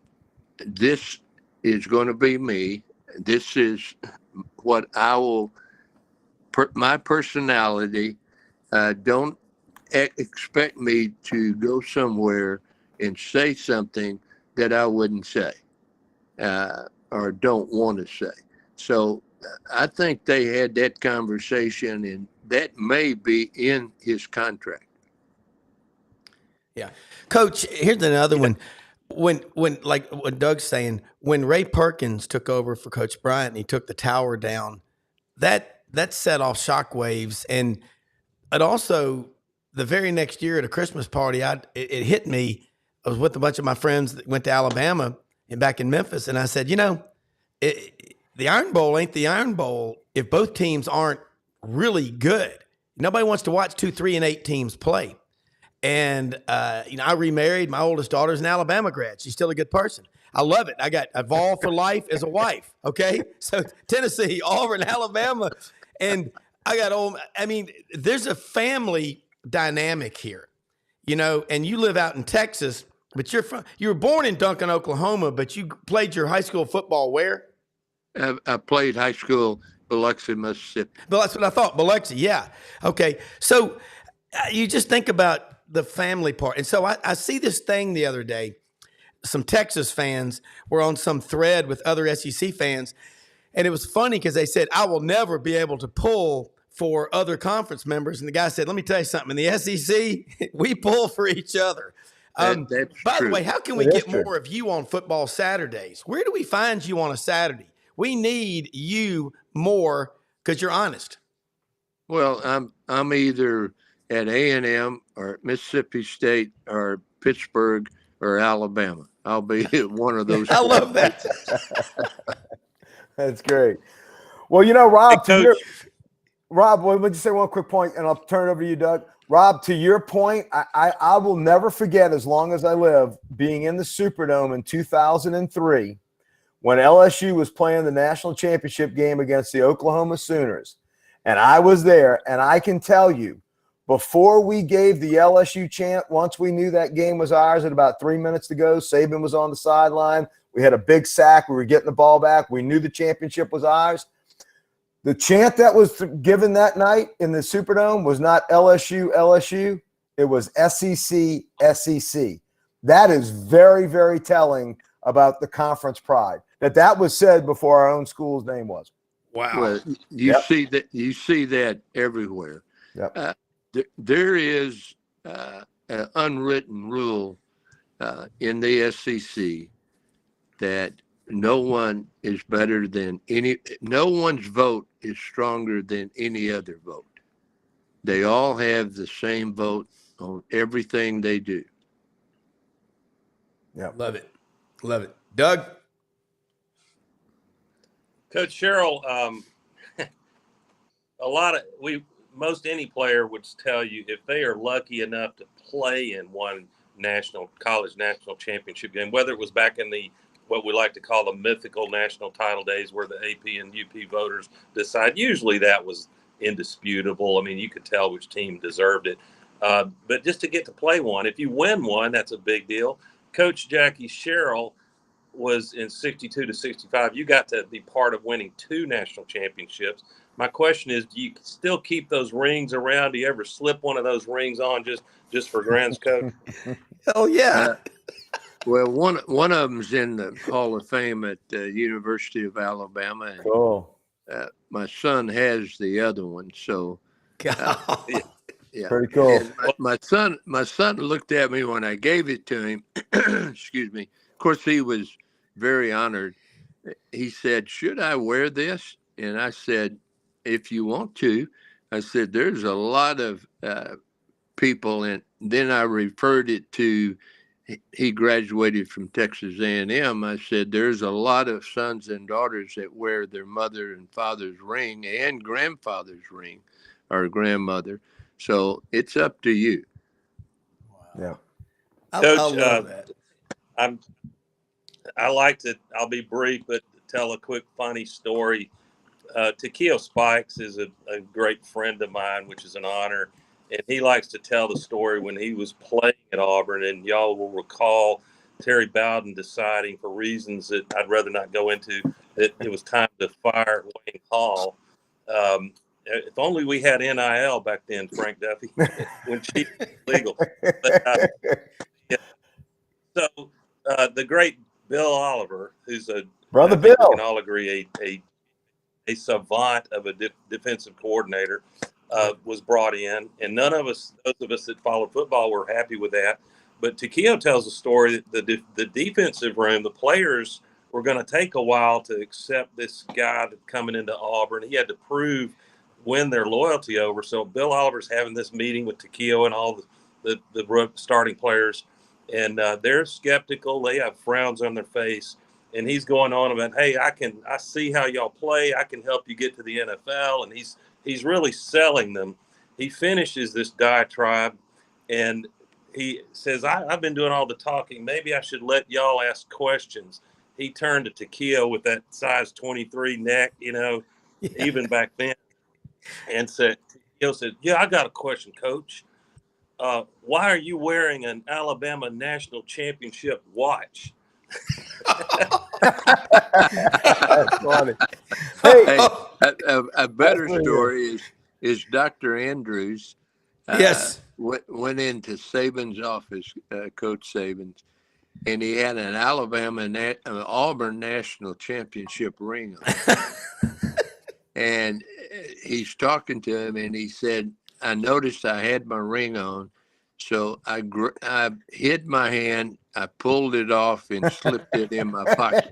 this is going to be me. This is what I will, my personality. Don't expect me to go somewhere and say something that I wouldn't say or don't want to say. So I think they had that conversation, and that may be in his contract. Yeah. Coach, here's another one. When like what Doug's saying, when Ray Perkins took over for Coach Bryant and he took the tower down, that set off shockwaves. And it also, the very next year at a Christmas party, it hit me. I was with a bunch of my friends that went to Alabama and back in Memphis, and I said, the Iron Bowl ain't the Iron Bowl if both teams aren't really good. Nobody wants to watch 2, 3, and 8 teams play. And I remarried. My oldest daughter's an Alabama grad. She's still a good person. I love it. I got Vol for life as a wife. Okay, so Tennessee, Auburn, Alabama, and I got there's a family dynamic here, and you live out in Texas, but you were born in Duncan, Oklahoma, but you played your high school football where? I played high school, Biloxi, Mississippi. But that's what I thought, Biloxi, yeah. Okay, so you just think about the family part. And so I see this thing the other day. Some Texas fans were on some thread with other SEC fans, and it was funny because they said, I will never be able to pull for other conference members. And the guy said, let me tell you something. In the SEC, we pull for each other. That's by true. the way, how can we get more of you on football Saturdays? Where do we find you on a Saturday? We need you more because you're honest. Well, I'm either at A&M or Mississippi State or Pittsburgh or Alabama. I'll be at one of those. I love that. That's great. Well, Rob, Hey, Rob, let me just say one quick point, and I'll turn it over to you, Doug. Rob, to your point, I will never forget, as long as I live, being in the Superdome in 2003 when LSU was playing the national championship game against the Oklahoma Sooners. And I was there, and I can tell you, before we gave the LSU chant, once we knew that game was ours at about 3 minutes to go, Saban was on the sideline. We had a big sack. We were getting the ball back. We knew the championship was ours. The chant that was given that night in the Superdome was not LSU, LSU. It was SEC, SEC. That is very, very telling about the conference pride. That was said before our own school's name was. Wow. Well, you see that everywhere. Yep. There is an unwritten rule in the SEC that no one is better than no one's vote is stronger than any other vote. They all have the same vote on everything they do. Yeah. Love it. Love it. Doug? Coach Sherrill, most any player would tell you if they are lucky enough to play in one college national championship game, whether it was back in what we like to call the mythical national title days where the AP and UP voters decide, usually that was indisputable. I mean, you could tell which team deserved it. But just to get to play one, if you win one, that's a big deal. Coach Jackie Sherrill was in 62 to 65. You got to be part of winning 2 national championships. My question is, do you still keep those rings around? Do you ever slip one of those rings on just for grants, Coach? Oh, yeah. Well, one of them's in the Hall of Fame at the University of Alabama. And, Cool. my son has the other one, so yeah. Pretty cool. And my son looked at me when I gave it to him. Excuse me. Of course, he was very honored. He said, "Should I wear this?" And I said, "If you want to." I said, "There's a lot of people," and then I referred it to. He graduated from Texas A&M. I said, "There's a lot of sons and daughters that wear their mother and father's ring and grandfather's ring, or grandmother. So it's up to you." Yeah. Coach, I love that. I'll be brief, but tell a quick funny story. Takeo Spikes is a great friend of mine, which is an honor. And he likes to tell the story when he was playing at Auburn. And y'all will recall Terry Bowden deciding, for reasons that I'd rather not go into, that it was time to fire Wayne Hall. If only we had NIL back then, Frank Duffy, when cheating was legal. But, yeah. So the great Bill Oliver, who's Brother I think Bill. we can all agree, a savant of a defensive coordinator, was brought in, and none of us, those of us that followed football, were happy with that. But Takeo tells a story that the defensive room, the players were going to take a while to accept this guy coming into Auburn. He had to win their loyalty over. So Bill Oliver's having this meeting with Takeo and all the starting players, and they're skeptical. They have frowns on their face. And he's going on about, hey, I see how y'all play. I can help you get to the NFL. And he's really selling them. He finishes this diatribe, and he says, I've been doing all the talking. Maybe I should let y'all ask questions. He turned to Takeo with that size 23 neck, even back then, and Takeo said, yeah, I got a question, Coach. Why are you wearing an Alabama national championship watch? That's funny. Hey, a better story is Dr. Andrews. Yes. Went into Saban's office, Coach Saban's, and he had an Auburn national championship ring on. And he's talking to him, and he said, "I noticed I had my ring on, so I hid my hand, I pulled it off, and slipped it in my pocket."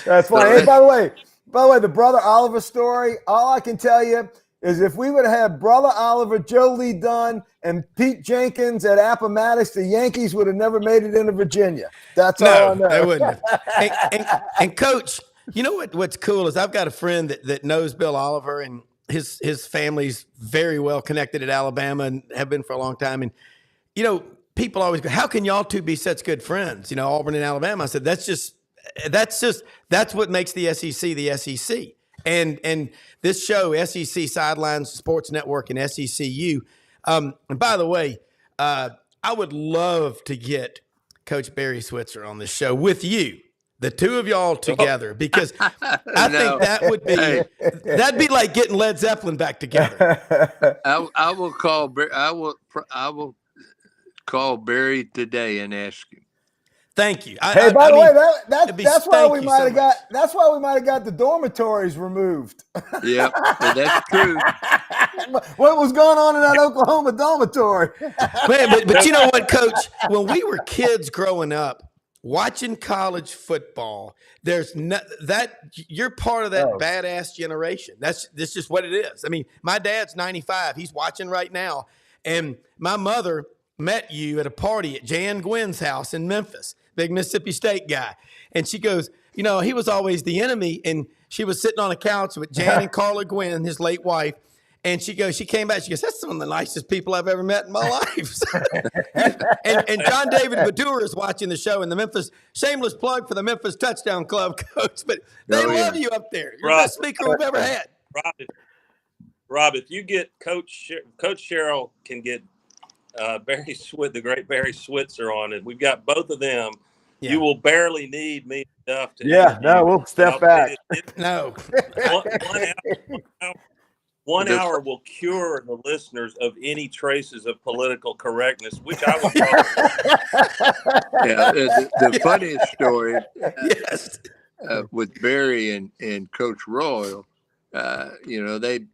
That's funny. Hey, by the way, the Brother Oliver story, all I can tell you is if we would have had Brother Oliver, Joe Lee Dunn, and Pete Jenkins at Appomattox, the Yankees would have never made it into Virginia. That's all I know. They wouldn't have. And Coach, you know what's cool is I've got a friend that knows Bill Oliver, and his family's very well connected at Alabama and have been for a long time. And, people always go, how can y'all two be such good friends? Auburn and Alabama. I said, that's what makes the SEC the SEC. And this show, SEC Sidelines, Sports Network, and SECU. And by the way, I would love to get Coach Barry Switzer on this show with you, the two of y'all together, because I think that would be that'd be like getting Led Zeppelin back together. I will call call Barry today and ask him. Thank you. By the way, that's why we might have got the dormitories removed. Yeah, that's true. What was going on in that Oklahoma dormitory? Man, but you know what, Coach? When we were kids growing up, watching college football, you're part of that badass generation. That's just what it is. I mean, my dad's 95. He's watching right now. And my mother met you at a party at Jan Gwynn's house in Memphis, big Mississippi State guy. And she goes, he was always the enemy. And she was sitting on a couch with Jan and Carla Gwynn, his late wife. And she came back, she goes, that's some of the nicest people I've ever met in my life. and John David Badura is watching the show in the Memphis, shameless plug for the Memphis Touchdown Club, Coach, but they love you up there. You're the best speaker we've ever had. Rob, if you get Coach Sherrill can get Barry the great Barry Switzer on it. We've got both of them. Yeah. You will barely need me enough to Yeah, interview. no, we'll step back. No. One hour will cure the listeners of any traces of political correctness, which I would probably. Yeah, the funniest story Yes. with Barry and Coach Royal, they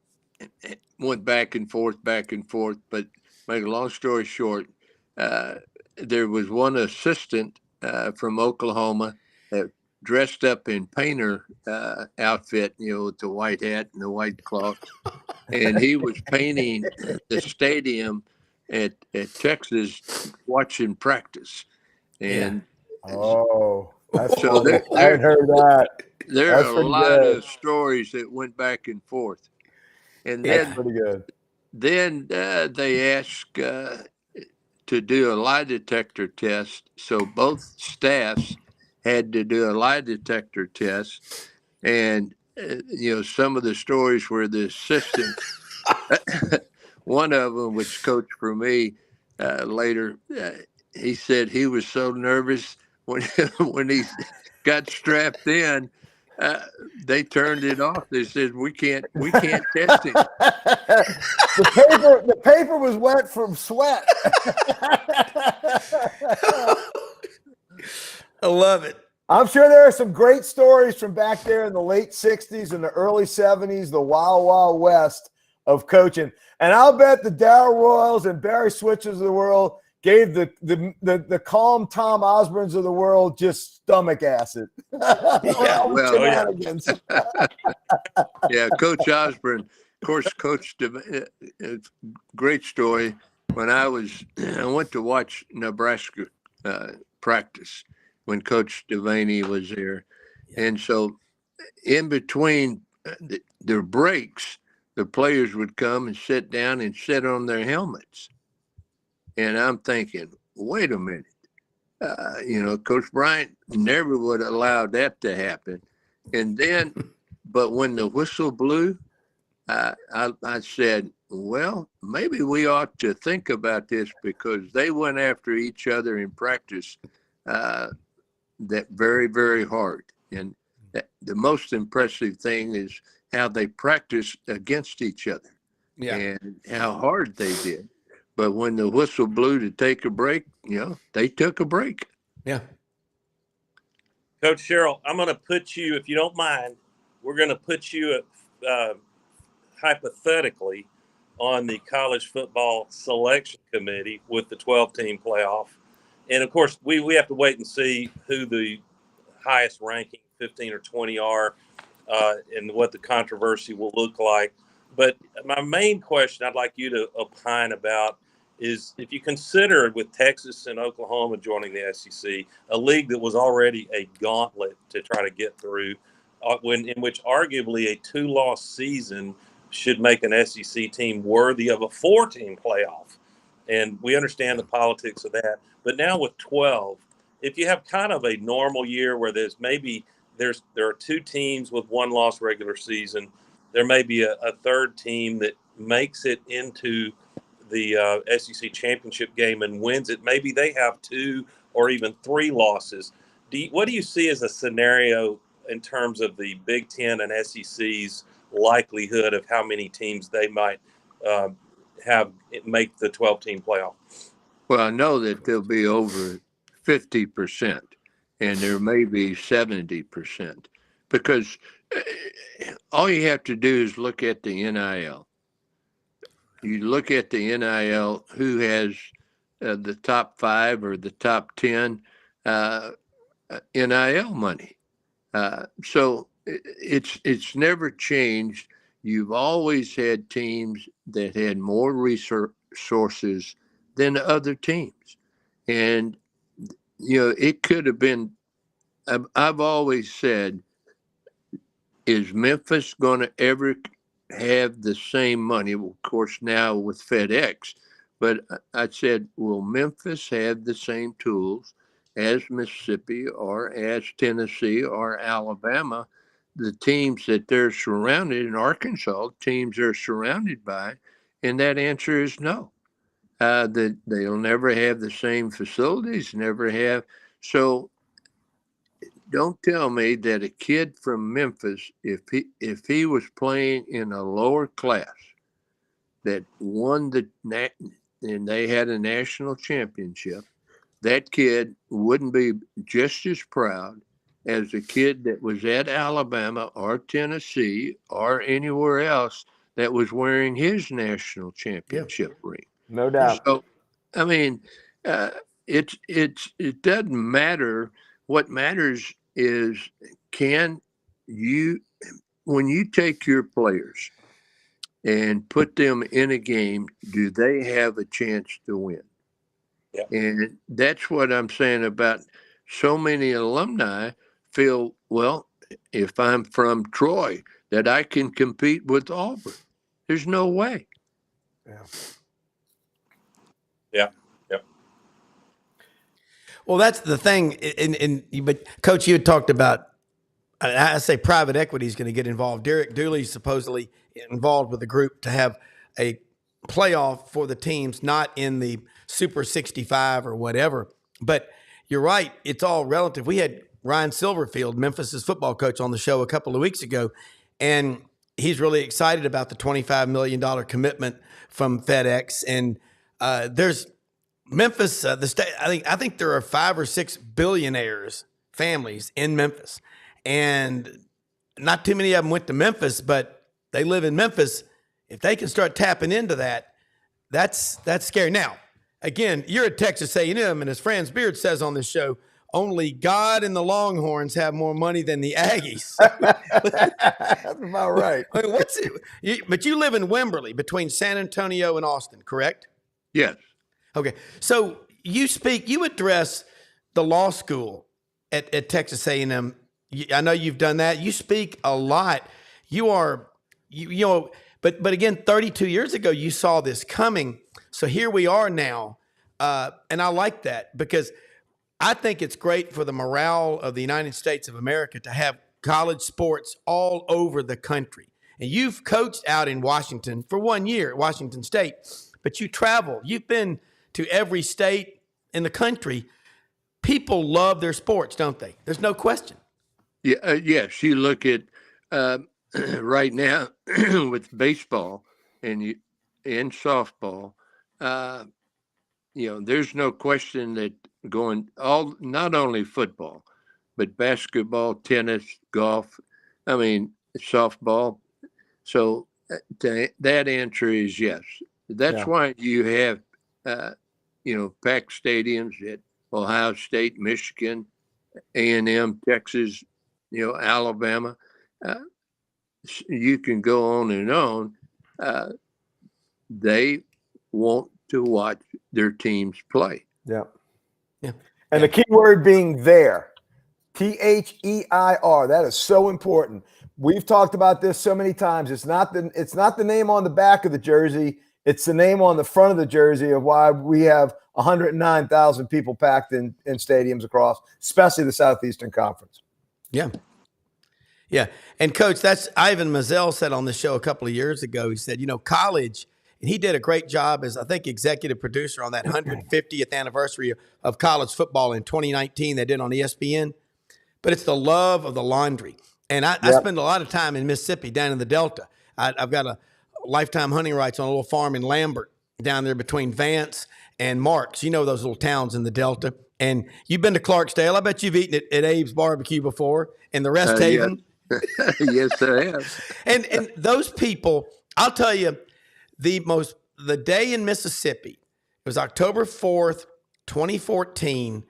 went back and forth, but make a long story short, there was one assistant from Oklahoma that dressed up in painter outfit, with the white hat and the white cloth, and he was painting the stadium at Texas, watching practice, and that's so funny. I hadn't heard that. there That's are a pretty lot good. of stories that went back and forth, and That's pretty good. then they asked to do a lie detector test, so both staffs had to do a lie detector test, and some of the stories were the assistant. One of them, which coached for me later, he said he was so nervous when when he got strapped in. They turned it off. They said we can't test him. The paper was wet from sweat. I love it. I'm sure there are some great stories from back there in the late 60s and the early 70s, the Wild Wild West of coaching. And I'll bet the Darrell Royals and Barry Switzers of the world gave the calm Tom Osborns of the world just stomach acid. Yeah, shenanigans. Yeah, Coach Osborne, of course, coached. Great story. When I went to watch Nebraska practice when Coach Devaney was there, and so in between their breaks, the players would come and sit down and sit on their helmets, and I'm thinking, wait a minute, Coach Bryant never would allow that to happen, and then, but when the whistle blew, I said, well, maybe we ought to think about this because they went after each other in practice that very, very hard. And the most impressive thing is how they practiced against each other and how hard they did. But when the whistle blew to take a break, they took a break. Yeah. Coach Sherrill, I'm going to put you, if you don't mind, we're going to put you hypothetically on the college football selection committee with the 12-team playoff. And, of course, we have to wait and see who the highest ranking 15 or 20 are and what the controversy will look like. But my main question I'd like you to opine about is if you consider with Texas and Oklahoma joining the SEC, a league that was already a gauntlet to try to get through, in which arguably a 2-loss season should make an SEC team worthy of a 4-team playoff. And we understand the politics of that. But now with 12, if you have kind of a normal year where there are 2 teams with 1 loss regular season, there may be a third team that makes it into the SEC championship game and wins it. Maybe they have 2 or even 3 losses. What do you see as a scenario in terms of the Big Ten and SEC's likelihood of how many teams they might have make the 12-team playoff? Well, I know that there'll be over 50%, and there may be 70%, because all you have to do is look at the NIL. You look at the NIL, who has the top 5 or the top 10 NIL money. So it's never changed. You've always had teams that had more resources than other teams. And, it could have been, I've always said, is Memphis going to ever have the same money? Well, of course, now with FedEx, but I said, will Memphis have the same tools as Mississippi or as Tennessee or Alabama the teams that they're surrounded in Arkansas, teams they're surrounded by, and that answer is no. That they'll never have the same facilities, never have. So don't tell me that a kid from Memphis, if he was playing in a lower class that won and they had a national championship, that kid wouldn't be just as proud as a kid that was at Alabama or Tennessee or anywhere else that was wearing his national championship ring. No doubt. So, I mean, it doesn't matter. What matters is when you take your players and put them in a game, do they have a chance to win? Yeah. And that's what I'm saying about so many alumni feel, well, if I'm from Troy, that I can compete with Auburn. There's no way. Yeah. Well, that's the thing. But Coach, you had talked about, I say private equity is going to get involved. Derek Dooley's supposedly involved with the group to have a playoff for the teams, not in the Super 65 or whatever. But you're right. It's all relative. We had Ryan Silverfield, Memphis's football coach, on the show a couple of weeks ago, and he's really excited about the $25 million commitment from FedEx. And there's Memphis, the state. I think there are 5 or 6 billionaires families in Memphis, and not too many of them went to Memphis, but they live in Memphis. If they can start tapping into that, that's scary. Now, again, you're at Texas A&M, and as Franz Beard says on this show, only God and the Longhorns have more money than the Aggies. That's about right. But you live in Wimberley, between San Antonio and Austin, correct? Yes. Okay. So you address the law school at Texas A&M. I know you've done that. You speak a lot. But again, 32 years ago, you saw this coming. So here we are now. And I like that because I think it's great for the morale of the United States of America to have college sports all over the country. And you've coached out in Washington for 1 year at Washington State, but you travel. You've been to every state in the country. People love their sports, don't they? There's no question. Yeah. Yes. You look at right now with baseball and softball. There's no question that not only football, but basketball, tennis, golf. I mean, softball. So that answer is yes. That's why you have, packed stadiums at Ohio State, Michigan, A&M, Texas, Alabama. You can go on and on. They want to watch their teams play. Yeah. And the key word being there. THEIR. That is so important. We've talked about this so many times. It's not the name on the back of the jersey. It's the name on the front of the jersey of why we have 109,000 people packed in stadiums across, especially the Southeastern Conference. Yeah. Yeah. And Coach, that's Ivan Mazel said on the show a couple of years ago. He said, college, and he did a great job as, I think, executive producer on that 150th anniversary of college football in 2019 they did on ESPN. But it's the love of the laundry. And I spend a lot of time in Mississippi down in the Delta. I've got a lifetime hunting rights on a little farm in Lambert down there between Vance and Marks. You know those little towns in the Delta. And you've been to Clarksdale. I bet you've eaten at Abe's Barbecue before and the Rest Haven. Yeah. Yes, I have. And those people, I'll tell you, the day in Mississippi, it was October 4th, 2014,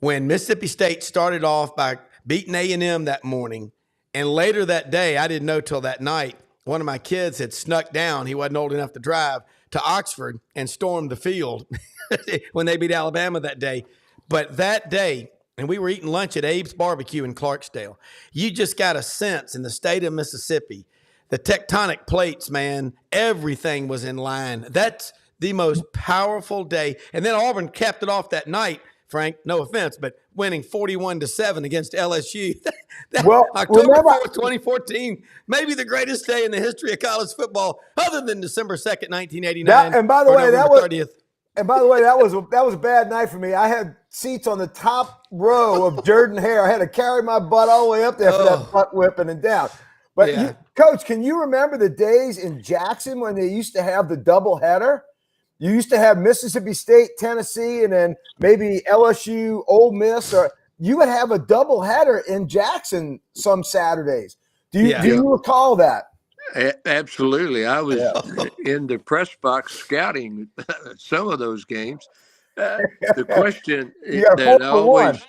when Mississippi State started off by beating A&M that morning. And later that day, I didn't know till that night, one of my kids had snuck down. He wasn't old enough to drive to Oxford and stormed the field when they beat Alabama that day. But that day, and we were eating lunch at Abe's Barbecue in Clarksdale, you just got a sense in the state of Mississippi, the tectonic plates, man, everything was in line. That's the most powerful day. And then Auburn capped it off that night, Frank, no offense, but winning 41-7 against LSU. Well, October remember 4th, 2014, maybe the greatest day in the history of college football, other than December 2nd, 1989, that. And by the or way, November 30th. that was a bad night for me. I had seats on the top row of Jordan Hare. I had to carry my butt all the way up there for that butt whipping and down. But Yeah. Coach, can you remember the days in Jackson when they used to have the doubleheader? You used to have Mississippi State, Tennessee, and then maybe LSU, Ole Miss, or you would have a doubleheader in Jackson some Saturdays. Do you recall that? Absolutely. I was in the press box scouting some of those games. The question You got that I 4-1.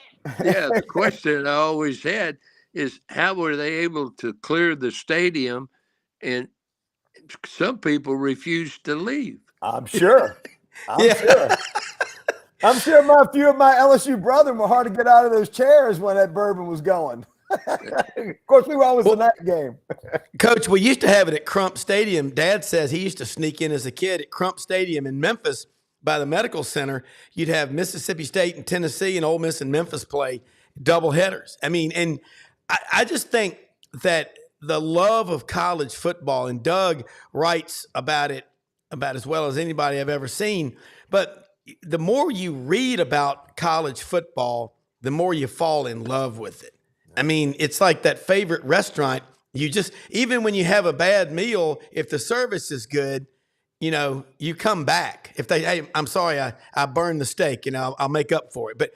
the question I always had is how were they able to clear the stadium, and some people refused to leave. I'm sure. I'm sure a few of my LSU brethren were hard to get out of those chairs when that bourbon was going. Of course, we were always the night game. Coach, we used to have it at Crump Stadium. Dad says he used to sneak in as a kid at Crump Stadium in Memphis by the medical center. You'd have Mississippi State and Tennessee and Ole Miss and Memphis play double headers. I mean, and I just think that the love of college football, and Doug writes about it about as well as anybody I've ever seen, but the more you read about college football, the more you fall in love with it. I mean, it's like that favorite restaurant. You just, even when you have a bad meal, if the service is good, you know, you come back. If they, hey, I'm sorry, I burned the steak, you know, I'll make up for it. But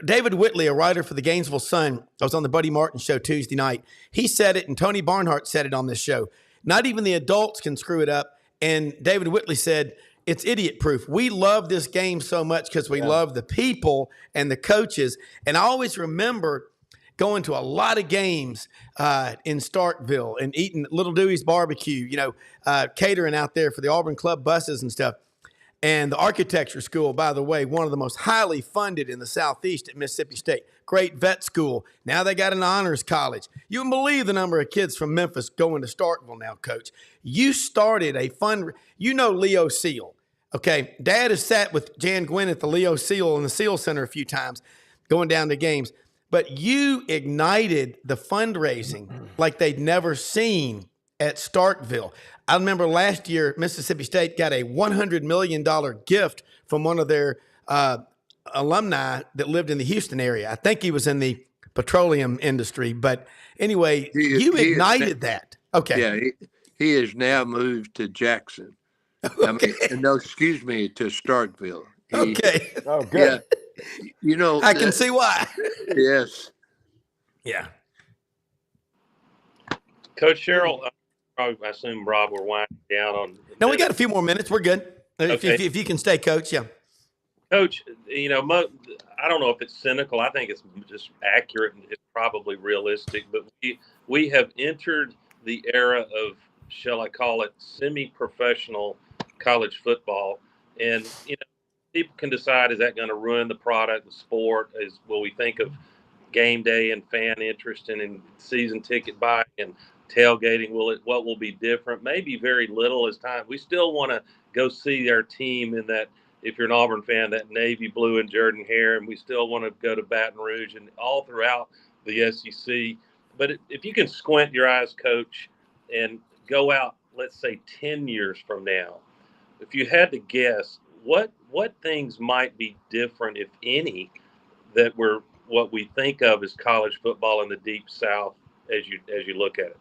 David Whitley, a writer for the Gainesville Sun, I was on the Buddy Martin show Tuesday night. He said it, and Tony Barnhart said it on this show. Not even the adults can screw it up. And David Whitley said, it's idiot proof. We love this game so much because we love the people and the coaches. And I always remember going to a lot of games in Starkville and eating Little Dewey's barbecue, you know, catering out there for the Auburn Club buses and stuff. And the architecture school, by the way, one of the most highly funded in the Southeast at Mississippi State. Great vet school. Now they got an honors college. You wouldn't believe the number of kids from Memphis going to Starkville now, Coach. You started a fun, you know Leo Seal. Okay, Dad has sat with Jan Gwynn at the Leo Seal in the Seal Center a few times, going down to games. But you ignited the fundraising like they'd never seen at Starkville. I remember last year, Mississippi State got a $100 million gift from one of their alumni that lived in the Houston area. I think he was in the petroleum industry. But anyway, you ignited that. Okay. Yeah, he has now moved to Jackson. Okay. I mean, no, excuse me, to Starkville. Okay. Oh, good. Yeah, you know, I can see why. Yes. Yeah. Coach Sherrill, I assume Rob we're winding down on. No, we got a few more minutes. We're good. Okay. If you can stay, Coach. Yeah. Coach, you know, I don't know if it's cynical. I think it's just accurate and it's probably realistic. But we have entered the era of, shall I call it, semi-professional college football. And, you know, people can decide, is that going to ruin the product, the sport? Will we think of game day and fan interest and season ticket buying and tailgating? What will be different? Maybe very little as time. We still want to go see our team in that, if you're an Auburn fan, that navy blue and Jordan Hare, and we still want to go to Baton Rouge and all throughout the SEC. But if you can squint your eyes, Coach, and go out, let's say 10 years from now, if you had to guess, what things might be different, if any, that were what we think of as college football in the Deep South as you look at it?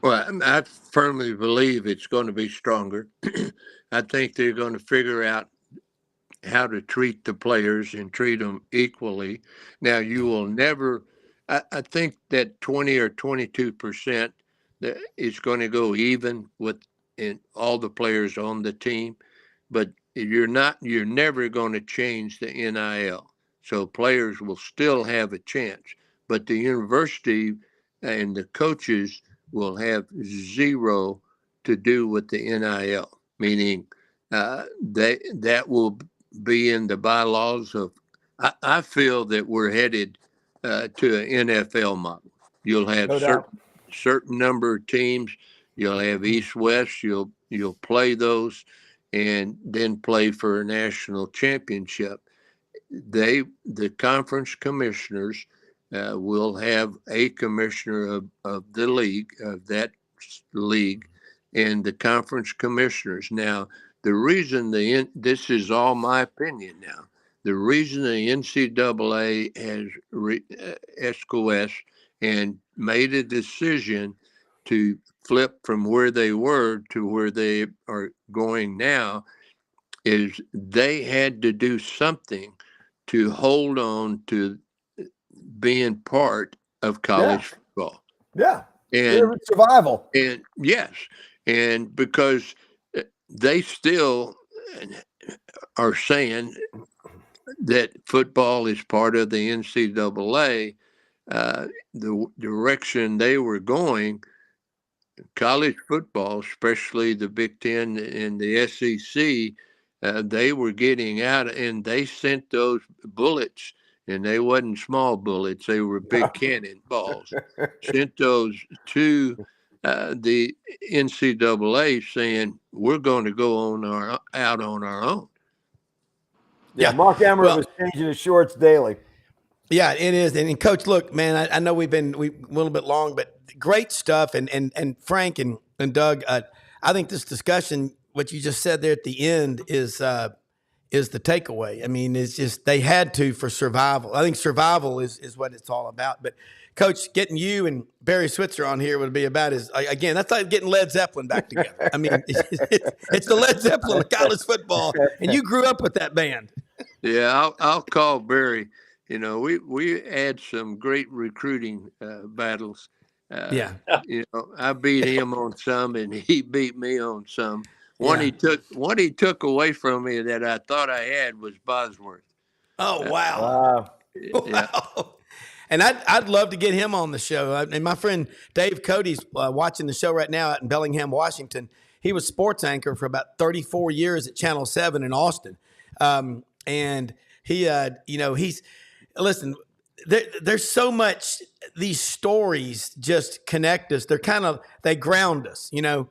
Well, I firmly believe it's going to be stronger. I think they're going to figure out how to treat the players and treat them equally. Now, you will never, I think that 20 or 22% that is going to go even with all the players on the team, but you're never going to change the NIL. So players will still have a chance, but the university and the coaches will have zero to do with the NIL, meaning that will be in the bylaws of. I feel that we're headed to an NFL model. You'll have certain number of teams. You'll have East-West. You'll play those, and then play for a national championship. The conference commissioners will have a commissioner of the league, of that league, and the conference commissioners. Now, the reason this is all my opinion now. The reason the NCAA has SCOS and made a decision to flip from where they were to where they are going now is they had to do something to hold on to being part of college football. Yeah. And survival. And yes, and because they still are saying that football is part of the NCAA, the direction they were going, college football, especially the Big Ten and the SEC, they were getting out, and they sent those bullets, and they wasn't small bullets; they were big cannon balls. Sent those to the NCAA, saying we're going to go out on our own. Yeah, Mark Emmert was changing his shorts daily. Yeah, it is. And Coach, look, man, I know we a little bit long, but great stuff. And Frank and Doug, I think this discussion, what you just said there at the end, is the takeaway. I mean, it's just they had to for survival. I think survival is what it's all about. But Coach, getting you and Barry Switzer on here would be about again, that's like getting Led Zeppelin back together. I mean, it's the Led Zeppelin of college football, and you grew up with that band. Yeah, I'll call Barry. You know, we had some great recruiting battles. Yeah. You know, I beat him on some, and he beat me on some. One he took away from me that I thought I had was Bosworth. Oh wow! Yeah. Wow. And I'd love to get him on the show. And my friend Dave Cody's watching the show right now out in Bellingham, Washington. He was sports anchor for about 34 years at Channel 7 in Austin. And he, listen, there's so much, these stories just connect us. They ground us. You know,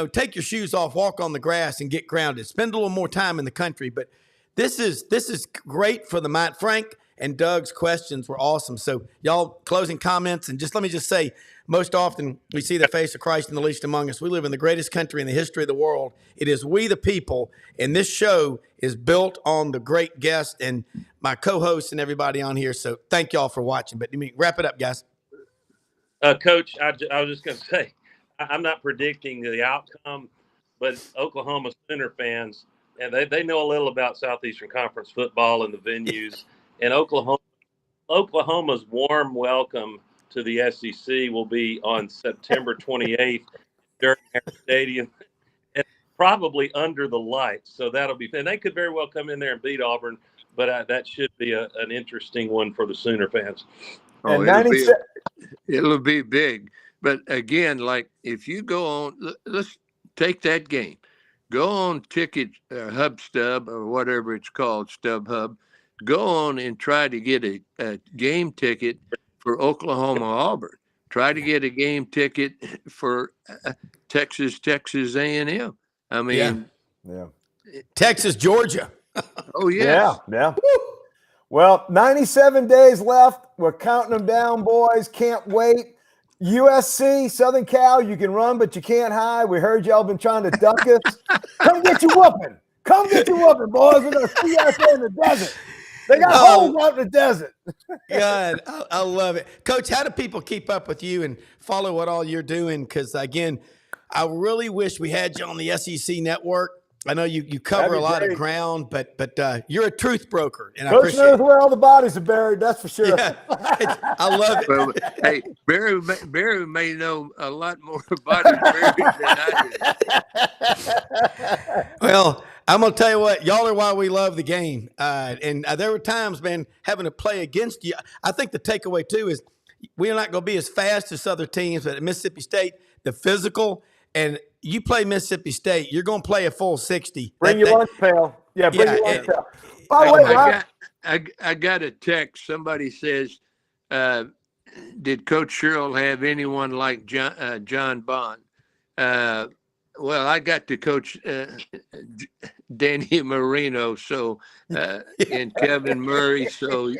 take your shoes off, walk on the grass and get grounded. Spend a little more time in the country. But this is great for the mind. Frank and Doug's questions were awesome. So y'all, closing comments, and let me just say, most often we see the face of Christ in the least among us. We live in the greatest country in the history of the world. It is we the people, and this show is built on the great guests and my co-hosts and everybody on here. So thank y'all for watching. But wrap it up, guys. Coach, I was just going to say, I'm not predicting the outcome, but Oklahoma Sooner fans, and they know a little about Southeastern Conference football and the venues. And Oklahoma's warm welcome to the SEC will be on September 28th during our stadium, and probably under the lights. So that'll be, and they could very well come in there and beat Auburn, but that should be an interesting one for the Sooner fans. Oh, it'll be big. But again, like if you go on, let's take that game. Go on Ticket HubStub or whatever it's called, StubHub. Go on and try to get a game ticket for Oklahoma Auburn. Try to get a game ticket for Texas A&M. I mean, yeah. Texas, Georgia. Oh yes. Yeah. Well, 97 days left. We're counting them down, boys. Can't wait. USC, Southern Cal, you can run, but you can't hide. We heard y'all been trying to duck us. Come get your whooping. Come get your whooping, boys. We're going to see you out there in the desert. They got holes out in the desert. God, I love it. Coach, how do people keep up with you and follow what all you're doing? Because, again, I really wish we had you on the SEC network. I know you cover a lot of ground, but you're a truth broker, and I appreciate knows where all the bodies are buried. That's for sure. Yeah, I love it. Well, hey, Barry may know a lot more about it than I do. Well, I'm gonna tell you what, y'all are why we love the game. And there were times, man, having to play against you. I think the takeaway too is we're not gonna be as fast as other teams, but at Mississippi State, the physical. And you play Mississippi State, you're going to play a full 60. Bring your lunch pail. Yeah, bring your lunch pail. By the way, I got a text. Somebody says, did Coach Sherrill have anyone like John Bond? Well, I got to coach Danny Marino, and Kevin Murray. So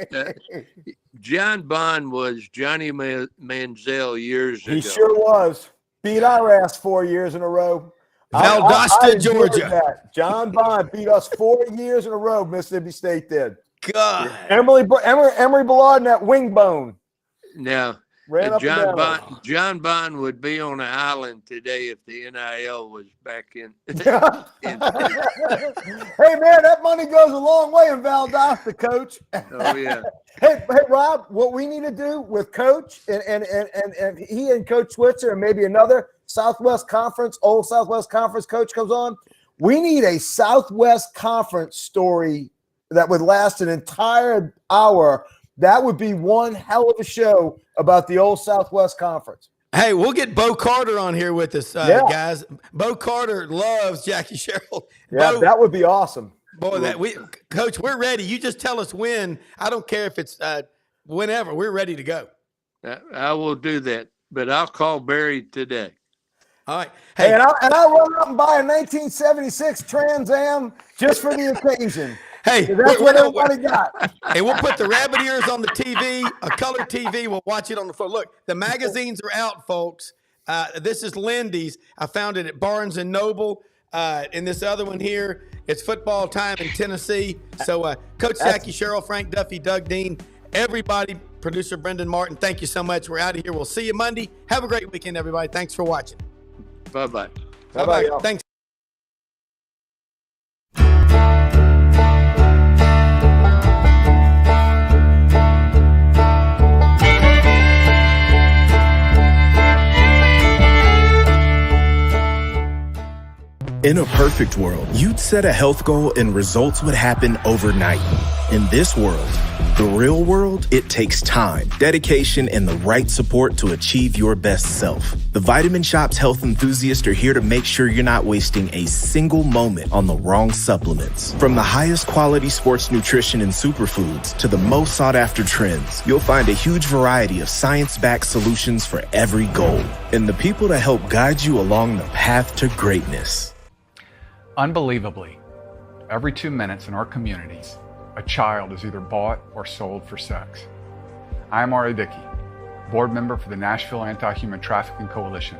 John Bond was Johnny Manziel years ago. He sure was. Beat our ass 4 years in a row. Valdosta, enjoyed Georgia. That. John Bond beat us 4 years in a row. Mississippi State did. God. Emory Ballard and that wing bone. Now, John Bond would be on an island today if the NIL was back in. Hey, man, that money goes a long way in Valdosta, Coach. Oh, yeah. Hey, Rob, what we need to do with Coach and he and Coach Switzer and maybe another old Southwest Conference coach comes on, we need a Southwest Conference story that would last an entire hour. That would be one hell of a show about the old Southwest Conference. Hey, we'll get Bo Carter on here with us, guys. Bo Carter loves Jackie Sherrill. Yeah, that would be awesome. Boy, Coach, we're ready. You just tell us when. I don't care if it's whenever. We're ready to go. I will do that, but I'll call Barry today. All right. Hey, and I'll run out and buy a 1976 Trans Am just for the occasion. Hey, that's what everybody got. Hey, we'll put the rabbit ears on the TV, a color TV. We'll watch it on the floor. Look, the magazines are out, folks. This is Lindy's. I found it at Barnes & Noble. And this other one here, it's Football Time in Tennessee. So, Coach Jackie Sherrill, Frank Duffy, Doug Dean, everybody, producer Brenden Martin, thank you so much. We're out of here. We'll see you Monday. Have a great weekend, everybody. Thanks for watching. Bye-bye. Bye-bye. Thanks. In a perfect world, you'd set a health goal and results would happen overnight. In this world, the real world, it takes time, dedication, and the right support to achieve your best self. The Vitamin Shop's health enthusiasts are here to make sure you're not wasting a single moment on the wrong supplements. From the highest quality sports nutrition and superfoods to the most sought after trends, you'll find a huge variety of science-backed solutions for every goal. And the people to help guide you along the path to greatness. Unbelievably, every 2 minutes in our communities, a child is either bought or sold for sex. I am Ari Dickey, board member for the Nashville Anti-Human Trafficking Coalition.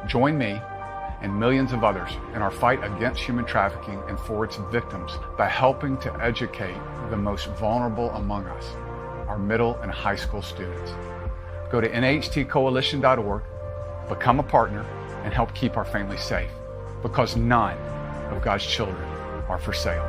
Join me and millions of others in our fight against human trafficking and for its victims by helping to educate the most vulnerable among us, our middle and high school students. Go to nhtcoalition.org, become a partner, and help keep our families safe, because none of God's children are for sale.